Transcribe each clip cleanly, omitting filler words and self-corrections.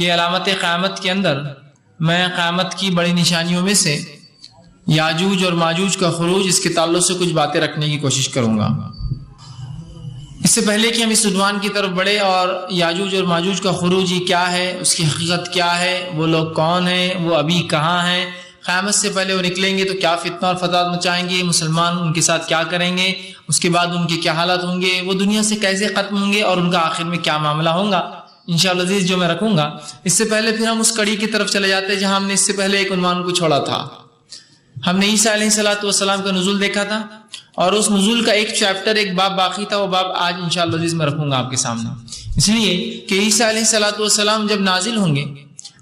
یہ علامت قیامت کے اندر میں قیامت کی بڑی نشانیوں میں سے یاجوج اور ماجوج کا خروج، اس کے تعلق سے کچھ باتیں رکھنے کی کوشش کروں گا۔ اس سے پہلے کہ ہم اس عنوان کی طرف بڑھے اور یاجوج اور ماجوج کا خروج یہ کیا ہے، اس کی حقیقت کیا ہے، وہ لوگ کون ہیں، وہ ابھی کہاں ہیں، قیامت سے پہلے وہ نکلیں گے تو کیا فتنہ اور فساد مچائیں گے، مسلمان ان کے ساتھ کیا کریں گے، اس کے بعد ان کے کیا حالات ہوں گے، وہ دنیا سے کیسے ختم ہوں گے اور ان کا آخر میں کیا معاملہ ہوگا انشاءاللہ عزیز جو میں رکھوں گا۔ اس سے پہلے پھر ہم اس کڑی کی طرف چلے جاتے ہیں جہاں ہم نے اس سے پہلے ایک عنوان کو چھوڑا تھا۔ ہم نے عیسیٰ علیہ السلام کا نزول دیکھا تھا اور اس نزول کا ایک چیپٹر، ایک باب باقی تھا، وہ باب آج انشاءاللہ عزیز میں رکھوں گا آپ کے سامنے، اس لیے کہ عیسیٰ علیہ السلام جب نازل ہوں گے،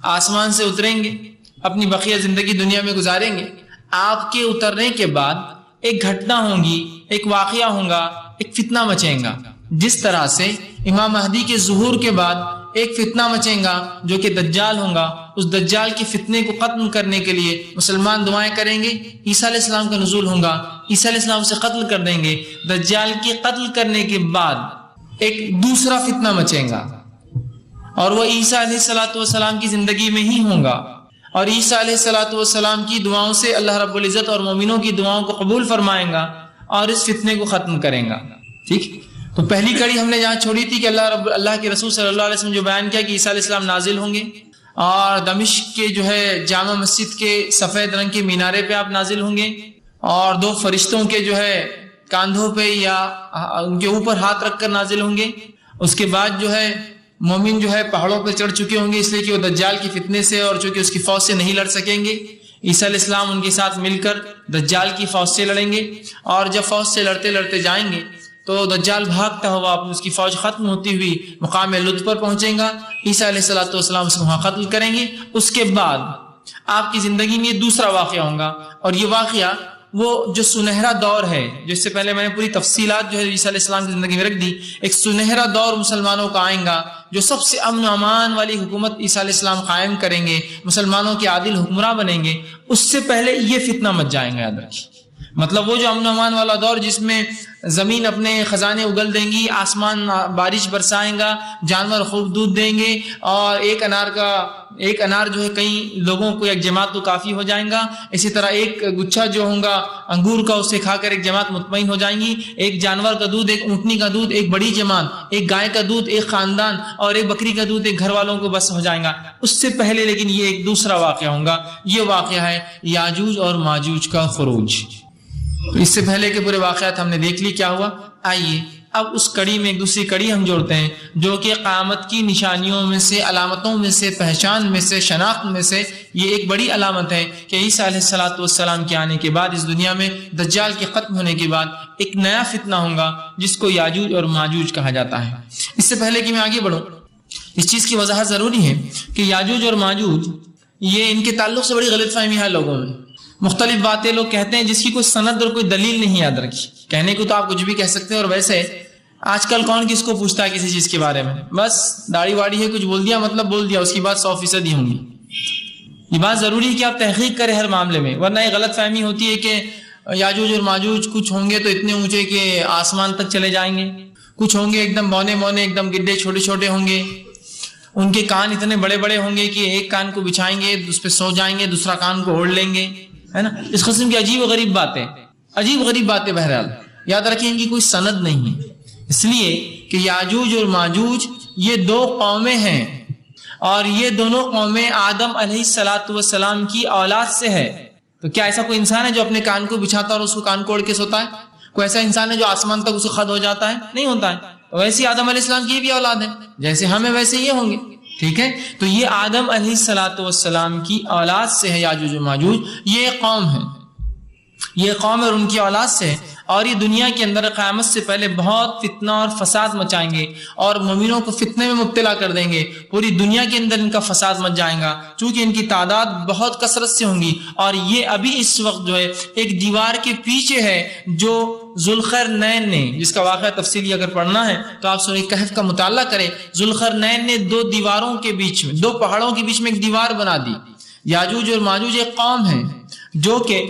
آسمان سے اتریں گے، اپنی بقیہ زندگی دنیا میں گزاریں گے، آپ کے اترنے کے بعد ایک گھٹنا ہوگی، ایک واقعہ ہوگا، ایک فتنہ مچیں گا۔ جس طرح سے امام مہدی کے ظہور کے بعد ایک فتنہ مچیں گا جو کہ دجال ہوگا، اس دجال کے فتنے کو ختم کرنے کے لیے مسلمان دعائیں کریں گے، عیسیٰ علیہ السلام کا نزول ہوگا، عیسیٰ علیہ السلام سے قتل کر دیں گے، دجال کے قتل کرنے کے بعد ایک دوسرا فتنہ مچیں گا اور وہ عیسیٰ علیہ السلام کی زندگی میں ہی ہوگا، اور عیسیٰ علیہ السلام کی دعاؤں سے اللہ رب العزت اور مومنوں کی دعاؤں کو قبول فرمائیں گا اور اس فتنے کو ختم کریں گا۔ ٹھیک، تو پہلی کڑی ہم نے جہاں چھوڑی تھی کہ اللہ کے رسول صلی اللہ علیہ وسلم جو بیان کیا کہ عیسیٰ علیہ السلام نازل ہوں گے اور دمشق کے جو ہے جامع مسجد کے سفید رنگ کے مینارے پہ آپ نازل ہوں گے اور دو فرشتوں کے جو ہے کاندھوں پہ یا ان کے اوپر ہاتھ رکھ کر نازل ہوں گے۔ اس کے بعد جو ہے مومن جو ہے پہاڑوں پہ چڑھ چکے ہوں گے اس لیے کہ وہ دجال کی فتنے سے اور چونکہ اس کی فوج سے نہیں لڑ سکیں گے، عیسیٰ علیہ السلام ان کے ساتھ مل کر دجال کی فوج سے لڑیں گے، اور جب فوج سے لڑتے لڑتے جائیں گے تو دجال بھاگتا ہوا اپنی اس کی فوج ختم ہوتی ہوئی مقام لطف پر پہنچے گا، عیسیٰ علیہ السلام سے وہاں قتل کریں گے۔ اس کے بعد آپ کی زندگی میں دوسرا واقعہ ہوگا، اور یہ واقعہ وہ جو سنہرا دور ہے، جس سے پہلے میں نے پوری تفصیلات جو ہے عیسیٰ علیہ السلام کی زندگی میں رکھ دی، ایک سنہرا دور مسلمانوں کا آئیں گا جو سب سے امن و امان والی حکومت عیسیٰ علیہ السلام قائم کریں گے، مسلمانوں کے عادل حکمراں بنیں گے۔ اس سے پہلے یہ فتنہ مچ جائیں گا، یاد رکھیے، مطلب وہ جو امن و امان والا دور جس میں زمین اپنے خزانے اگل دیں گی، آسمان بارش برسائیں گا، جانور خوب دودھ دیں گے، اور ایک انار جو ہے کئی لوگوں کو ایک جماعت تو کافی ہو جائیں گا، اسی طرح ایک گچھا جو ہوگا انگور کا اسے کھا کر ایک جماعت مطمئن ہو جائیں گی، ایک جانور کا دودھ، ایک اونٹنی کا دودھ ایک بڑی جماعت، ایک گائے کا دودھ ایک خاندان، اور ایک بکری کا دودھ ایک گھر والوں کو بس ہو جائیں گا۔ اس سے پہلے لیکن یہ ایک دوسرا واقعہ ہوگا، یہ واقعہ ہے یاجوج اور ماجوج کا خروج۔ تو اس سے پہلے کے پورے واقعات ہم نے دیکھ لی کیا ہوا۔ آئیے اب اس کڑی میں ایک دوسری کڑی ہم جوڑتے ہیں جو کہ قیامت کی نشانیوں میں سے، علامتوں میں سے، پہچان میں سے، شناخت میں سے یہ ایک بڑی علامت ہے کہ عیسیٰ علیہ السلام کے آنے کے بعد اس دنیا میں دجال کے ختم ہونے کے بعد ایک نیا فتنہ ہوگا جس کو یاجوج اور ماجوج کہا جاتا ہے۔ اس سے پہلے کہ میں آگے بڑھوں اس چیز کی وضاحت ضروری ہے کہ یاجوج اور ماجوج یہ ان کے تعلق سے بڑی غلط فہمی ہے لوگوں میں، مختلف باتیں لوگ کہتے ہیں جس کی کوئی سند اور کوئی دلیل نہیں یاد رکھی۔ کہنے کو تو آپ کچھ بھی کہہ سکتے ہیں، اور ویسے آج کل کون کس کو پوچھتا ہے کسی چیز کے بارے میں، بس داڑھی واڑی ہے کچھ بول دیا مطلب بول دیا، اس کی بات 100% ہی ہوں گی۔ یہ بات ضروری ہے کہ آپ تحقیق کریں ہر معاملے میں، ورنہ یہ غلط فہمی ہوتی ہے کہ یاجوج اور ماجوج کچھ ہوں گے تو اتنے اونچے کہ آسمان تک چلے جائیں گے، کچھ ہوں گے ایک دم بونے مونے ایک دم گڈھے چھوٹے چھوٹے ہوں گے، ان کے کان اتنے بڑے بڑے ہوں گے کہ ایک کان کو بچھائیں گے اس پہ سو جائیں گے، دوسرا کان کو اوڑھ لیں گے، ہے نا۔ اس قسم کی عجیب و غریب باتیں بہرحال یاد رکھیں ان کی کوئی سند نہیں ہے، اس لیے کہ یاجوج اور ماجوج یہ دو قومیں ہیں، اور یہ دونوں قومیں آدم علیہ السلام کی اولاد سے ہے۔ تو کیا ایسا کوئی انسان ہے جو اپنے کان کو بچھاتا اور اس کو کان کو اوڑھ کے سوتا ہے؟ کوئی ایسا انسان ہے جو آسمان تک اسے خد ہو جاتا ہے؟ نہیں ہوتا ہے۔ ویسے آدم علیہ السلام کی بھی اولاد ہے، جیسے ہمیں ویسے یہ ہوں گے، ٹھیک ہے۔ تو یہ آدم علیہ السلام کی اولاد سے ہے یاجوج و ماجوج، یہ قوم ہے، یہ قوم اور ان کی اولاد سے ہے، اور یہ دنیا کے اندر قیامت سے پہلے بہت فتنہ اور فساد مچائیں گے اور مومنوں کو فتنے میں مبتلا کر دیں گے، پوری دنیا کے اندر ان کا فساد مچ جائے گا چونکہ ان کی تعداد بہت کثرت سے ہوں گی، اور یہ ابھی اس وقت جو ہے ایک دیوار کے پیچھے ہے جو ذوالقرنین نے، جس کا واقعہ تفصیلی اگر پڑھنا ہے تو آپ سورہ کہف کا مطالعہ کریں، ذوالقرنین نے دو دیواروں کے بیچ میں، دو پہاڑوں کے بیچ میں ایک دیوار بنا دی۔ یاجوج اور ماجوج ایک قوم ہے جو کہ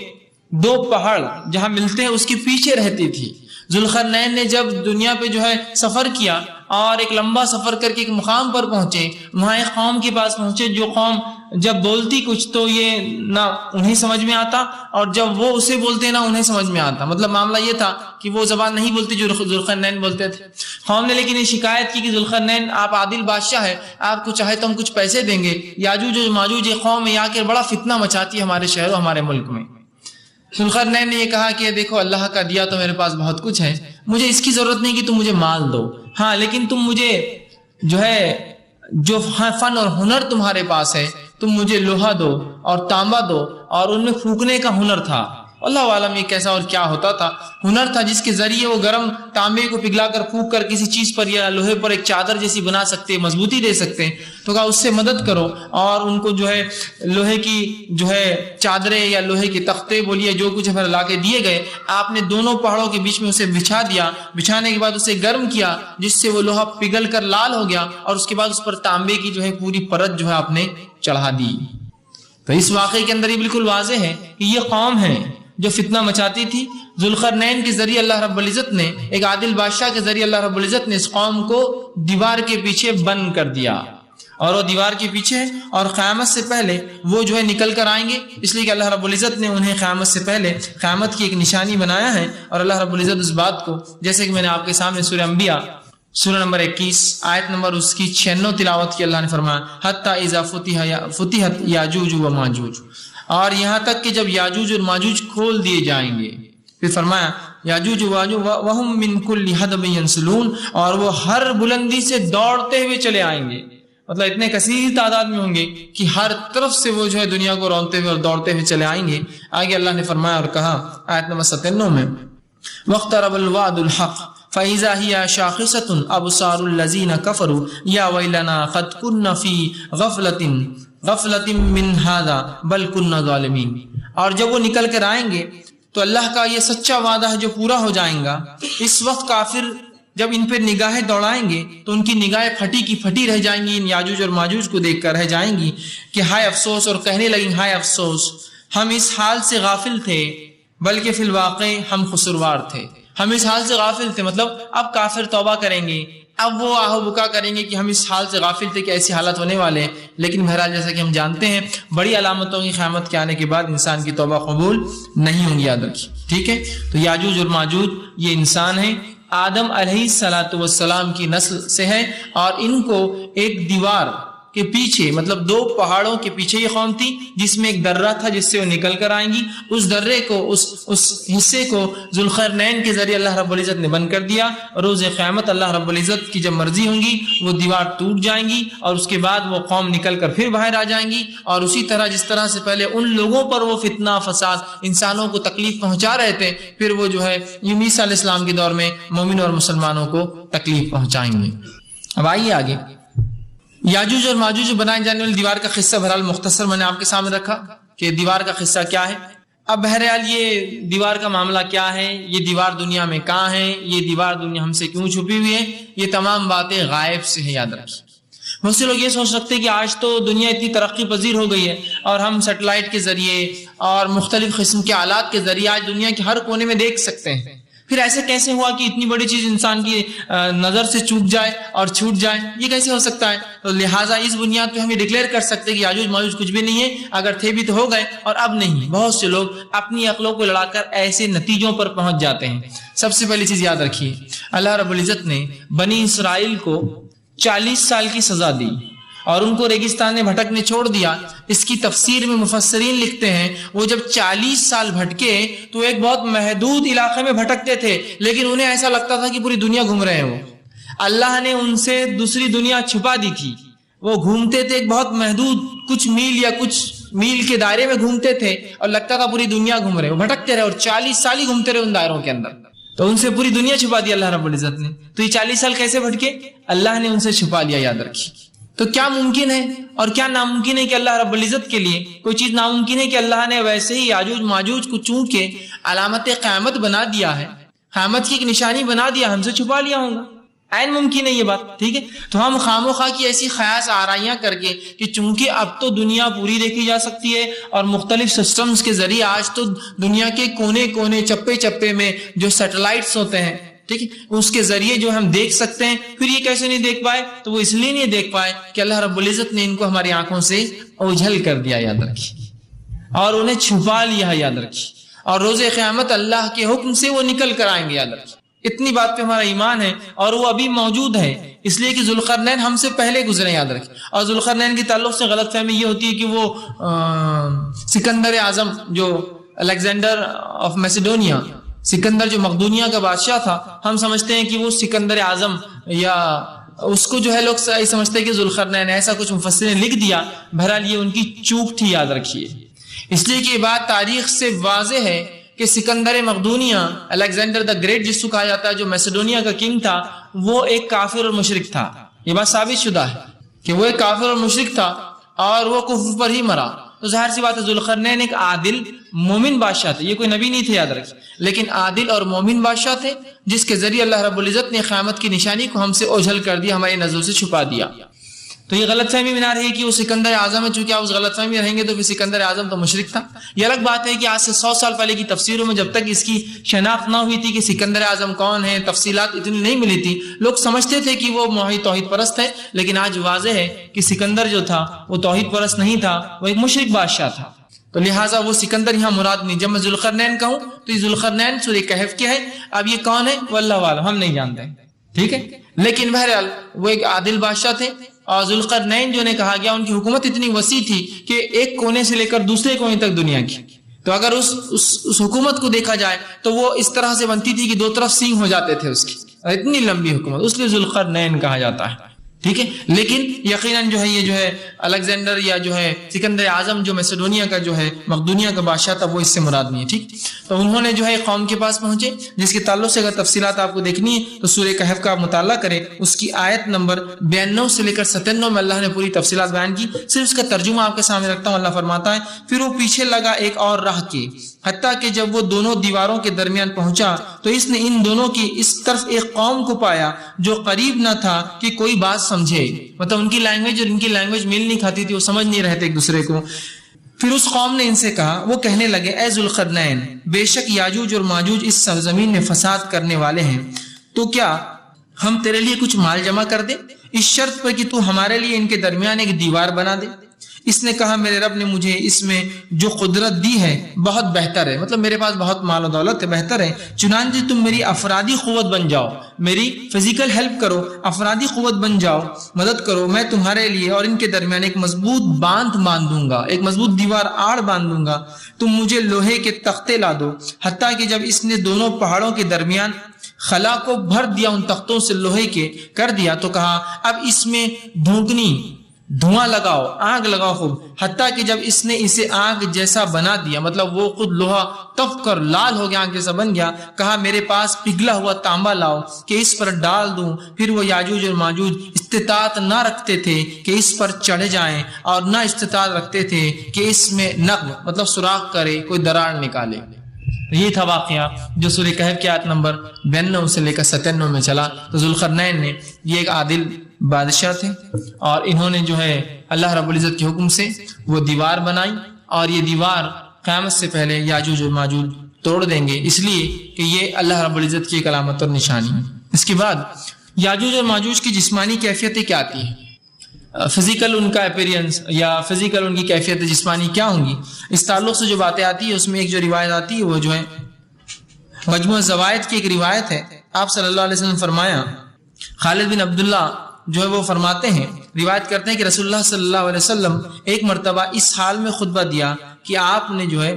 دو پہاڑ جہاں ملتے ہیں اس کے پیچھے رہتی تھی۔ ذوالقرنین نے جب دنیا پہ جو ہے سفر کیا اور ایک لمبا سفر کر کے ایک مقام پر پہنچے، وہاں ایک قوم کے پاس پہنچے جو قوم جب بولتی کچھ تو یہ نہ انہیں سمجھ میں آتا، اور جب وہ اسے بولتے نہ انہیں سمجھ میں آتا، مطلب معاملہ یہ تھا کہ وہ زبان نہیں بولتی جو ذوالقرنین بولتے تھے۔ قوم نے لیکن یہ شکایت کی کہ ذوالقرنین آپ عادل بادشاہ ہے، آپ کو چاہے تو ہم کچھ پیسے دیں گے، یاجوج و ماجوج یہ قوم ہے آ کے بڑا فتنہ مچاتی ہے ہمارے شہر و ہمارے ملک میں۔ ذوالقرنین نے یہ کہا کہ دیکھو اللہ کا دیا تو میرے پاس بہت کچھ ہے، مجھے اس کی ضرورت نہیں کہ تم مجھے مال دو، ہاں لیکن تم مجھے جو فن اور ہنر تمہارے پاس ہے تم مجھے لوہا دو اور تانبا دو، اور ان میں پھونکنے کا ہنر تھا، اللہ عالم یہ کیسا اور کیا ہوتا تھا، ہنر تھا جس کے ذریعے وہ گرم تانبے کو پگھلا کر پھونک کر کسی چیز پر یا لوہے پر ایک چادر جیسی بنا سکتے، مضبوطی دے سکتے، تو کہا اس سے مدد کرو، اور ان کو لوہے کی چادریں یا لوہے کے تختے بولیے جو کچھ پھر لا کے دیے گئے، آپ نے دونوں پہاڑوں کے بیچ میں اسے بچھا دیا، بچھانے کے بعد اسے گرم کیا جس سے وہ لوہا پگھل کر لال ہو گیا، اور اس کے بعد اس پر تانبے کی پوری پرت آپ نے چڑھا دی۔ تو اس واقعے کے اندر یہ بالکل واضح ہے کہ یہ قوم ہے جو فتنہ مچاتی تھی، ذوالقرنین کے ذریعے اللہ رب العزت نے، ایک عادل بادشاہ کے ذریعے اللہ رب العزت نے اس قوم کو دیوار کے پیچھے بند کر دیا، اور وہ دیوار کے پیچھے اور قیامت سے پہلے وہ نکل کر آئیں گے، اس لیے کہ اللہ رب العزت نے انہیں قیامت سے پہلے قیامت کی ایک نشانی بنایا ہے، اور اللہ رب العزت اس بات کو، جیسے کہ میں نے آپ کے سامنے سورہ انبیاء سورہ نمبر 21 آیت نمبر اس کی 96 تلاوت کی، اللہ نے فرمایا حتی اذا فتحت یاجوج و ماجوج، اور یہاں تک کہ جب یاجوج اور ماجوج کھول دیے جائیں گے، پھر فرمایا یاجوج و ماجوج وہم من کل حدب ینسلون، اور وہ ہر بلندی سے دوڑتے ہوئے چلے آئیں گے، مطلب اتنے کثیر تعداد میں ہوں گے کہ ہر طرف سے وہ دنیا کو رونتے ہوئے اور دوڑتے ہوئے چلے آئیں گے۔ آگے اللہ نے فرمایا اور کہا آیت نمبر 97 میں وَاقْتَرَبَ الْوَعْدُ الْحَقُّ فَإِذَا هِيَ شَاخِصَةٌ أَبْصَارُ الَّذِينَ كَفَرُوا يَا وَيْلَنَا قَدْ كُنَّا فِي غَفْلَةٍ مِّنْ هَذَا بَلْ كُنَّا ظَالِمِينَ، اور جب وہ نکل کر آئیں گے تو اللہ کا یہ سچا وعدہ ہے جو پورا ہو جائیں گا۔ اس وقت کافر جب ان پہ نگاہیں دوڑائیں گے تو ان کی نگاہیں پھٹی کی پھٹی رہ جائیں گی، ان یاجوج اور ماجوج کو دیکھ کر رہ جائیں گی کہ ہائے افسوس، اور کہنے لگیں ہائے افسوس، ہم اس حال سے غافل تھے، بلکہ فی الواقع ہم قصوروار تھے، ہم اس حال سے غافل تھے، مطلب اب کافر توبہ کریں گے، اب وہ آہو بکا کریں گے کہ ہم اس حال سے غافل تھے کہ ایسی حالت ہونے والے ہیں، لیکن بہرحال جیسا کہ ہم جانتے ہیں بڑی علامتوں کی قیامت کے آنے کے بعد انسان کی توبہ قبول نہیں ہوں گی، یاد رکھیے، ٹھیک ہے۔ تو یاجوج اور ماجوج یہ انسان ہیں، آدم علیہ السلام کی نسل سے ہے، اور ان کو ایک دیوار کے پیچھے، مطلب 2 پہاڑوں کے پیچھے یہ قوم تھی جس میں ایک درہ تھا جس سے وہ نکل کر آئیں گی، اس درے کو، اس حصے کو ذوالقرنین کے ذریعے اللہ رب العزت نے بند کر دیا، اور روز قیامت اللہ رب العزت کی جب مرضی ہوں گی وہ دیوار ٹوٹ جائیں گی، اور اس کے بعد وہ قوم نکل کر پھر باہر آ جائیں گی، اور اسی طرح جس طرح سے پہلے ان لوگوں پر وہ فتنہ فساد انسانوں کو تکلیف پہنچا رہے تھے، پھر وہ عیسیٰ علیہ السلام کے دور میں مومن اور مسلمانوں کو تکلیف پہنچائیں گے۔ اب آئیے آگے، یاجوج اور ماجوج بنائے جانے والی دیوار کا قصہ بہرحال مختصر میں نے آپ کے سامنے رکھا کہ دیوار کا قصہ کیا ہے۔ اب بہرحال یہ دیوار کا معاملہ کیا ہے، یہ دیوار دنیا میں کہاں ہے، یہ دیوار دنیا ہم سے کیوں چھپی ہوئی ہے، یہ تمام باتیں غائب سے ہیں، یاد رکھیے۔ بہت سے لوگ یہ سوچ سکتے ہیں کہ آج تو دنیا اتنی ترقی پذیر ہو گئی ہے اور ہم سیٹلائٹ کے ذریعے اور مختلف قسم کے آلات کے ذریعے آج دنیا کے ہر کونے میں دیکھ سکتے ہیں، پھر ایسے کیسے ہوا کہ اتنی بڑی چیز انسان کی نظر سے چوک جائے اور چھوٹ جائے، یہ کیسے ہو سکتا ہے؟ تو لہٰذا اس بنیاد پہ ہم یہ ڈکلیئر کر سکتے کہ یاجوج ماجوج کچھ بھی نہیں ہے، اگر تھے بھی تو ہو گئے اور اب نہیں۔ بہت سے لوگ اپنی عقلوں کو لڑا کر ایسے نتیجوں پر پہنچ جاتے ہیں۔ سب سے پہلی چیز یاد رکھیے، اللہ رب العزت نے بنی اسرائیل کو 40 سال کی سزا دی اور ان کو ریگستان میں بھٹکنے چھوڑ دیا۔ اس کی تفسیر میں مفسرین لکھتے ہیں وہ جب 40 سال بھٹکے تو ایک بہت محدود علاقے میں بھٹکتے تھے، لیکن انہیں ایسا لگتا تھا کہ پوری دنیا گھوم رہے ہیں۔ وہ اللہ نے ان سے دوسری دنیا چھپا دی تھی، وہ گھومتے تھے ایک بہت محدود کچھ میل یا کچھ میل کے دائرے میں گھومتے تھے اور لگتا تھا پوری دنیا گھوم رہے، وہ بھٹکتے رہے اور 40 سال ہی گھومتے رہے ان دائروں کے اندر، تو ان سے پوری دنیا چھپا دی اللہ رب العزت نے۔ تو یہ 40 سال کیسے بھٹکے؟ اللہ نے ان سے چھپا لیا، یاد رکھیے۔ تو کیا ممکن ہے اور کیا ناممکن ہے کہ اللہ رب العزت کے لیے کوئی چیز ناممکن ہے کہ اللہ نے ویسے ہی یاجوج ماجوج کو چونکہ علامت قیامت بنا دیا ہے، قیامت کی ایک نشانی بنا دیا، ہم سے چھپا لیا ہوگا؟ عین ممکن ہے یہ بات، ٹھیک ہے۔ تو ہم خاموخواہ کی ایسی خیاس آرائیاں کر کے کہ چونکہ اب تو دنیا پوری دیکھی جا سکتی ہے اور مختلف سسٹمز کے ذریعے آج تو دنیا کے کونے کونے چپے چپے میں جو سیٹلائٹس ہوتے ہیں، ٹھیک ہے، اس کے ذریعے جو ہم دیکھ سکتے ہیں. پھر یہ کیسے نہیں دیکھ پائے؟ تو وہ اس لیے نہیں دیکھ پائے کہ اللہ رب العزت نے ان کو ہماری آنکھوں سے اوجھل کر دیا، یاد رکھیے، اور انہیں چھپا لیا ہے، یاد رکھیے، اور روز قیامت اللہ کے حکم سے وہ نکل کر آئیں گے، یاد رکھیے. اتنی بات پہ ہمارا ایمان ہے، اور وہ ابھی موجود ہے، اس لیے کہ ذوالقرنین ہم سے پہلے گزرے، یاد رکھیں. اور ذوالقرنین کے تعلق سے غلط فہمی یہ ہوتی ہے کہ وہ سکندر اعظم جو الیگزینڈر آف میسیڈونیا، سکندر جو مقدونیہ کا بادشاہ تھا، ہم سمجھتے ہیں کہ وہ سکندر اعظم، یا اس کو جو ہے لوگ سمجھتے ہیں کہ ذوالقرنین، ایسا کچھ مفسرین نے لکھ دیا. بہرحال یہ ان کی چوک تھی، یاد رکھیے. اس لیے کہ یہ بات تاریخ سے واضح ہے کہ سکندر مقدونیہ، الیگزینڈر دا گریٹ جس کو کہا جاتا ہے، جو میسیڈونیا کا کنگ تھا، وہ ایک کافر اور مشرک تھا. یہ بات ثابت شدہ ہے کہ وہ ایک کافر اور مشرک تھا، اور وہ کفر پر ہی مرا. تو ظاہر سی بات ہے ذوالقرنین ایک عادل مومن بادشاہ تھے، یہ کوئی نبی نہیں تھے، یاد رکھیں، لیکن عادل اور مومن بادشاہ تھے، جس کے ذریعے اللہ رب العزت نے قیامت کی نشانی کو ہم سے اوجھل کر دیا، ہماری نظروں سے چھپا دیا. تو یہ غلط فہمی بنا رہی ہے کہ وہ سکندر اعظم ہے. چونکہ آپ اس غلط فہمی رہیں گے تو پھر سکندر اعظم تو مشرک تھا. یہ الگ بات ہے کہ آج سے 100 سال پہلے کی تفسیروں میں جب تک اس کی شناخت نہ ہوئی تھی کہ سکندر اعظم کون ہے، تفصیلات اتنی نہیں ملی تھی، لوگ سمجھتے تھے کہ وہ توحید پرست ہے. لیکن آج واضح ہے کہ سکندر جو تھا وہ توحید پرست نہیں تھا، وہ ایک مشرک بادشاہ تھا. تو لہٰذا وہ سکندر یہاں مراد نہیں. جب میں ذوالقرنین کہوں تو یہ ذوالقرنین سورہ کہف کیا ہے، اب یہ کون ہے واللہ عالم، ہم نہیں جانتے، ٹھیک ہے. لیکن بہرحال وہ ایک عادل بادشاہ تھے. اور ذوالقرنین جو نے کہا گیا، ان کی حکومت اتنی وسیع تھی کہ ایک کونے سے لے کر دوسرے کونے تک دنیا کی. تو اگر اس حکومت کو دیکھا جائے تو وہ اس طرح سے بنتی تھی کہ دو طرف سینگ ہو جاتے تھے اس کی، اتنی لمبی حکومت، اس لیے ذوالقرنین کہا جاتا ہے، ٹھیک ہے. لیکن یقیناً جو ہے یہ جو ہے الیگزینڈر یا جو ہے سکندر اعظم جو میسیڈونیا کا جو ہے مقدونیہ کا بادشاہ تھا، وہ اس سے مراد نہیں ہے، ٹھیک. تو انہوں نے جو ہے قوم کے پاس پہنچے، جس کے تعلق سے اگر تفصیلات آپ کو دیکھنی ہے تو سورہ کہف کا آپ مطالعہ کریں. اس کی آیت نمبر 92 سے لے کر 97 میں اللہ نے پوری تفصیلات بیان کی. صرف اس کا ترجمہ آپ کے سامنے رکھتا ہوں. اللہ فرماتا ہے، پھر وہ پیچھے لگا ایک اور راہ کے، حتیٰ کہ جب وہ دونوں دیواروں کے درمیان پہنچا تو اس نے ان دونوں کی اس طرف ایک قوم کو پایا جو قریب نہ تھا کہ کوئی بات سمجھے. مطلب ان کی لینگویج اور ان کی لینگویج میل نہیں کھاتی تھی، وہ سمجھ نہیں رہتے ایک دوسرے کو. پھر اس قوم نے ان سے کہا، وہ کہنے لگے، اے ذوالقرنین، بے شک یاجوج اور ماجوج اس سرزمین میں فساد کرنے والے ہیں، تو کیا ہم تیرے لیے کچھ مال جمع کر دیں اس شرط پر کہ تو ہمارے لیے ان کے درمیان ایک دیوار بنا دے. اس نے کہا، میرے رب نے مجھے اس میں جو قدرت دی ہے بہت بہتر ہے، مطلب میرے پاس بہت مال و دولت ہے، بہتر ہے، چنانچہ تم میری افرادی قوت بن جاؤ، میری فزیکل ہیلپ کرو، افرادی قوت بن جاؤ، مدد کرو، میں تمہارے لیے اور ان کے درمیان ایک مضبوط باندھ باندھوں گا، ایک مضبوط دیوار آڑ باندھوں گا، تم مجھے لوہے کے تختے لا دو. حتیٰ کہ جب اس نے دونوں پہاڑوں کے درمیان خلا کو بھر دیا، ان تختوں سے لوہے کے کر دیا، تو کہا، اب اس میں دھواں لگاؤ، آگ لگاؤ خوب. حتیٰ کہ جب اس نے اسے آگ جیسا بنا دیا، مطلب وہ خود لوہا تپ کر لال ہو گیا، آگ جیسا بن گیا، کہا، میرے پاس پگھلا ہوا تانبا لاؤ کہ اس پر ڈال دوں. پھر وہ یاجوج اور ماجوج استطاعت نہ رکھتے تھے کہ اس پر چڑھ جائیں، اور نہ استطاعت رکھتے تھے کہ اس میں نقب مطلب سوراخ کرے، کوئی دراڑ نکالے. یہ تھا واقعہ جو سورہ کہف کی آیت نمبر 92 سے لے کر 97 میں چلا. تو ذوالقرنین نے، یہ ایک عادل بادشاہ تھے، اور انہوں نے جو ہے اللہ رب العزت کے حکم سے وہ دیوار بنائی، اور یہ دیوار قیامت سے پہلے یاجوج اور ماجوج توڑ دیں گے، اس لیے کہ یہ اللہ رب العزت کی ایک علامت اور نشانی ہے. اس کے بعد یاجوج اور ماجوج کی جسمانی کیفیتیں کیا آتی ہیں، فزیکل ان کا اپیرینس یا فزیکل ان کی کیفیت جسمانی کیا ہوں گی. اس تعلق سے جو باتیں آتی ہے، اس میں ایک جو روایت آتی ہے وہ جو ہے مجموعہ زوائد کی ایک روایت ہے. آپ صلی اللہ علیہ وسلم فرمایا، خالد بن عبداللہ جو ہے وہ فرماتے ہیں، روایت کرتے ہیں کہ رسول اللہ صلی اللہ علیہ وسلم ایک مرتبہ اس حال میں خطبہ دیا کہ آپ نے جو ہے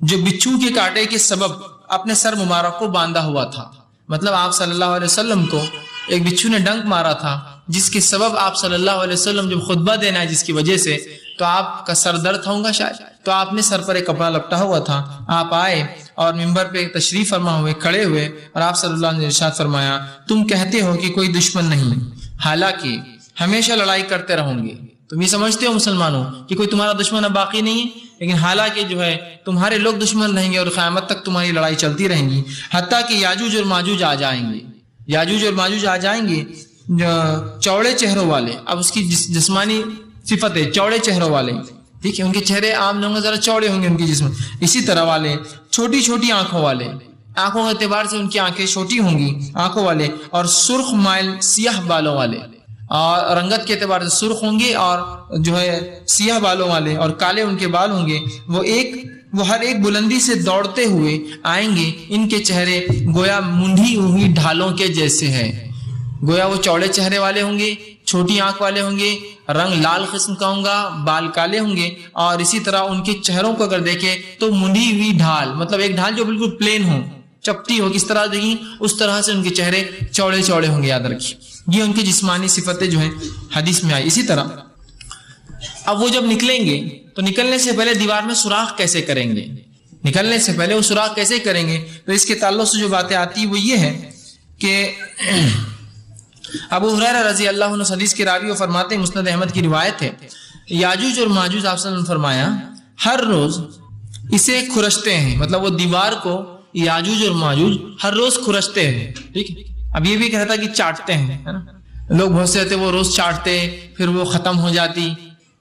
جو بچھو کے کاٹے کے سبب اپنے سر مبارک کو باندھا ہوا تھا. مطلب آپ صلی اللہ علیہ وسلم کو ایک بچھو نے ڈنک مارا تھا، جس کے سبب آپ صلی اللہ علیہ وسلم جب خطبہ دینا ہے جس کی وجہ سے، تو آپ کا سر درد ہوگا شاید، تو آپ نے سر پر ایک کپڑا لپٹا ہوا تھا. آپ آئے اور منبر پہ تشریف فرما ہوئے کھڑے ہوئے، اور آپ صلی اللہ علیہ وسلم نے ارشاد فرمایا، تم کہتے ہو کہ کوئی دشمن نہیں، حالانکہ ہمیشہ لڑائی کرتے رہوں گے. تم یہ سمجھتے ہو مسلمانوں کہ کوئی تمہارا دشمن اب باقی نہیں ہے، لیکن حالانکہ جو ہے تمہارے لوگ دشمن رہیں گے اور قیامت تک تمہاری لڑائی چلتی رہیں گی، حتیٰ کہ یاجوج اور ماجوج آ جائیں گے. یاجوج اور ماجوج آ جائیں گے چوڑے چہروں والے. اب اس کی جسمانی صفت ہے چوڑے چہروں والے، ٹھیک ہے، ان کے چہرے عام نہیں ہوں گے، ذرا چوڑے ہوں گے ان کے جسم، اسی طرح والے چھوٹی چھوٹی آنکھوں والے، آنکھوں کے اعتبار سے ان کی آنکھیں چھوٹی ہوں گی آنکھوں والے، اور سرخ مائل سیاہ بالوں والے، اور رنگت کے اعتبار سے سرخ ہوں گے اور جو ہے سیاہ بالوں والے، اور کالے ان کے بال ہوں گے۔ وہ ہر ایک بلندی سے دوڑتے ہوئے آئیں گے، ان کے چہرے گویا منڈھی ہوئی ڈھالوں کے جیسے ہیں، گویا وہ چوڑے چہرے والے ہوں گے، چھوٹی آنکھ والے ہوں گے، رنگ لال قسم کا ہوگا، بال کالے ہوں گے، اور اسی طرح ان کے چہروں کو اگر دیکھیں تو منڈھی ہوئی ڈھال، مطلب ایک ڈھال جو بالکل پلین ہو، چپٹی ہو، کس طرح دیکھیں اس طرح سے ان کے چہرے چوڑے چوڑے ہوں گے، یاد رکھیے یہ ان کی جسمانی صفتیں جو ہیں حدیث میں آئی۔ اسی طرح اب وہ جب نکلیں گے تو نکلنے سے پہلے دیوار میں سوراخ کیسے کریں گے، نکلنے سے پہلے وہ سوراخ کیسے کریں گے، تو اس کے تعلق سے جو باتیں آتی وہ یہ ہے کہ ابو ہریرہ رضی اللہ عنہ حدیث کے راوی وہ فرماتے ہیں، مسند احمد کی روایت ہے، یاجوج اور ماجوج آپ صلی اللہ علیہ وسلم نے فرمایا ہر روز اسے کھرچتے ہیں، مطلب وہ دیوار کو یاجوج اور ماجوج ہر روز کھرچتے ہیں، ٹھیک ہے۔ اب یہ بھی کہتا کہ چاٹتے ہیں، ہے نا، لوگ بہت سے ہوتے وہ روز چاٹتے پھر وہ ختم ہو جاتی،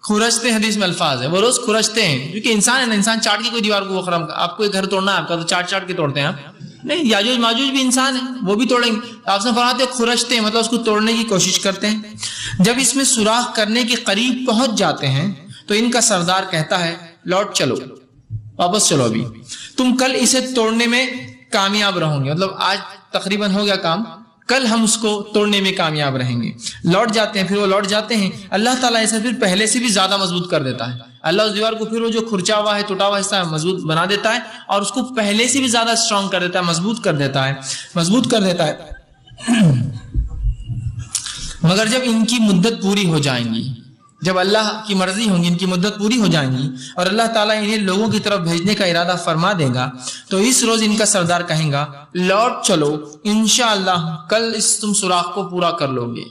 کھرچتے حدیث میں الفاظ ہے، وہ روز کھرچتے ہیں، کیونکہ انسان ہے نا، انسان چاٹ کے کوئی دیوار کو خرم، آپ کو ایک گھر توڑنا ہے آپ کا تو چاٹ چاٹ کے توڑتے ہیں آپ نہیں، یاجوج ماجوج بھی انسان ہیں، وہ بھی توڑیں گے، آپ سے فرماتے ہیں کھرچتے ہیں، مطلب اس کو توڑنے کی کوشش کرتے ہیں۔ جب اس میں سوراخ کرنے کے قریب پہنچ جاتے ہیں تو ان کا سردار کہتا ہے لوٹ چلو، واپس چلو، ابھی تم کل اسے توڑنے میں کامیاب رہو گے، مطلب آج تقریباً ہو گیا کام، کل ہم اس کو توڑنے میں کامیاب رہیں گے۔ لوٹ جاتے ہیں، پھر وہ لوٹ جاتے ہیں، اللہ تعالیٰ اسے پھر پہلے سے بھی زیادہ مضبوط کر دیتا ہے، اللہ اس دیوار کو پھر وہ جو کھرچا ہوا ہے ٹوٹا ہوا حصہ ہے مضبوط بنا دیتا ہے، اور اس کو پہلے سے بھی زیادہ اسٹرانگ کر دیتا ہے، مضبوط کر دیتا ہے۔ مگر جب ان کی مدت پوری ہو جائیں گی، جب اللہ کی مرضی ہوگی ان کی مدت پوری ہو جائیں گی اور اللہ تعالیٰ انہیں لوگوں کی طرف بھیجنے کا ارادہ فرما دے گا، تو اس روز ان کا سردار کہیں گا لوٹ چلو، انشاءاللہ کل اس تم سوراخ کو پورا کر لو گے۔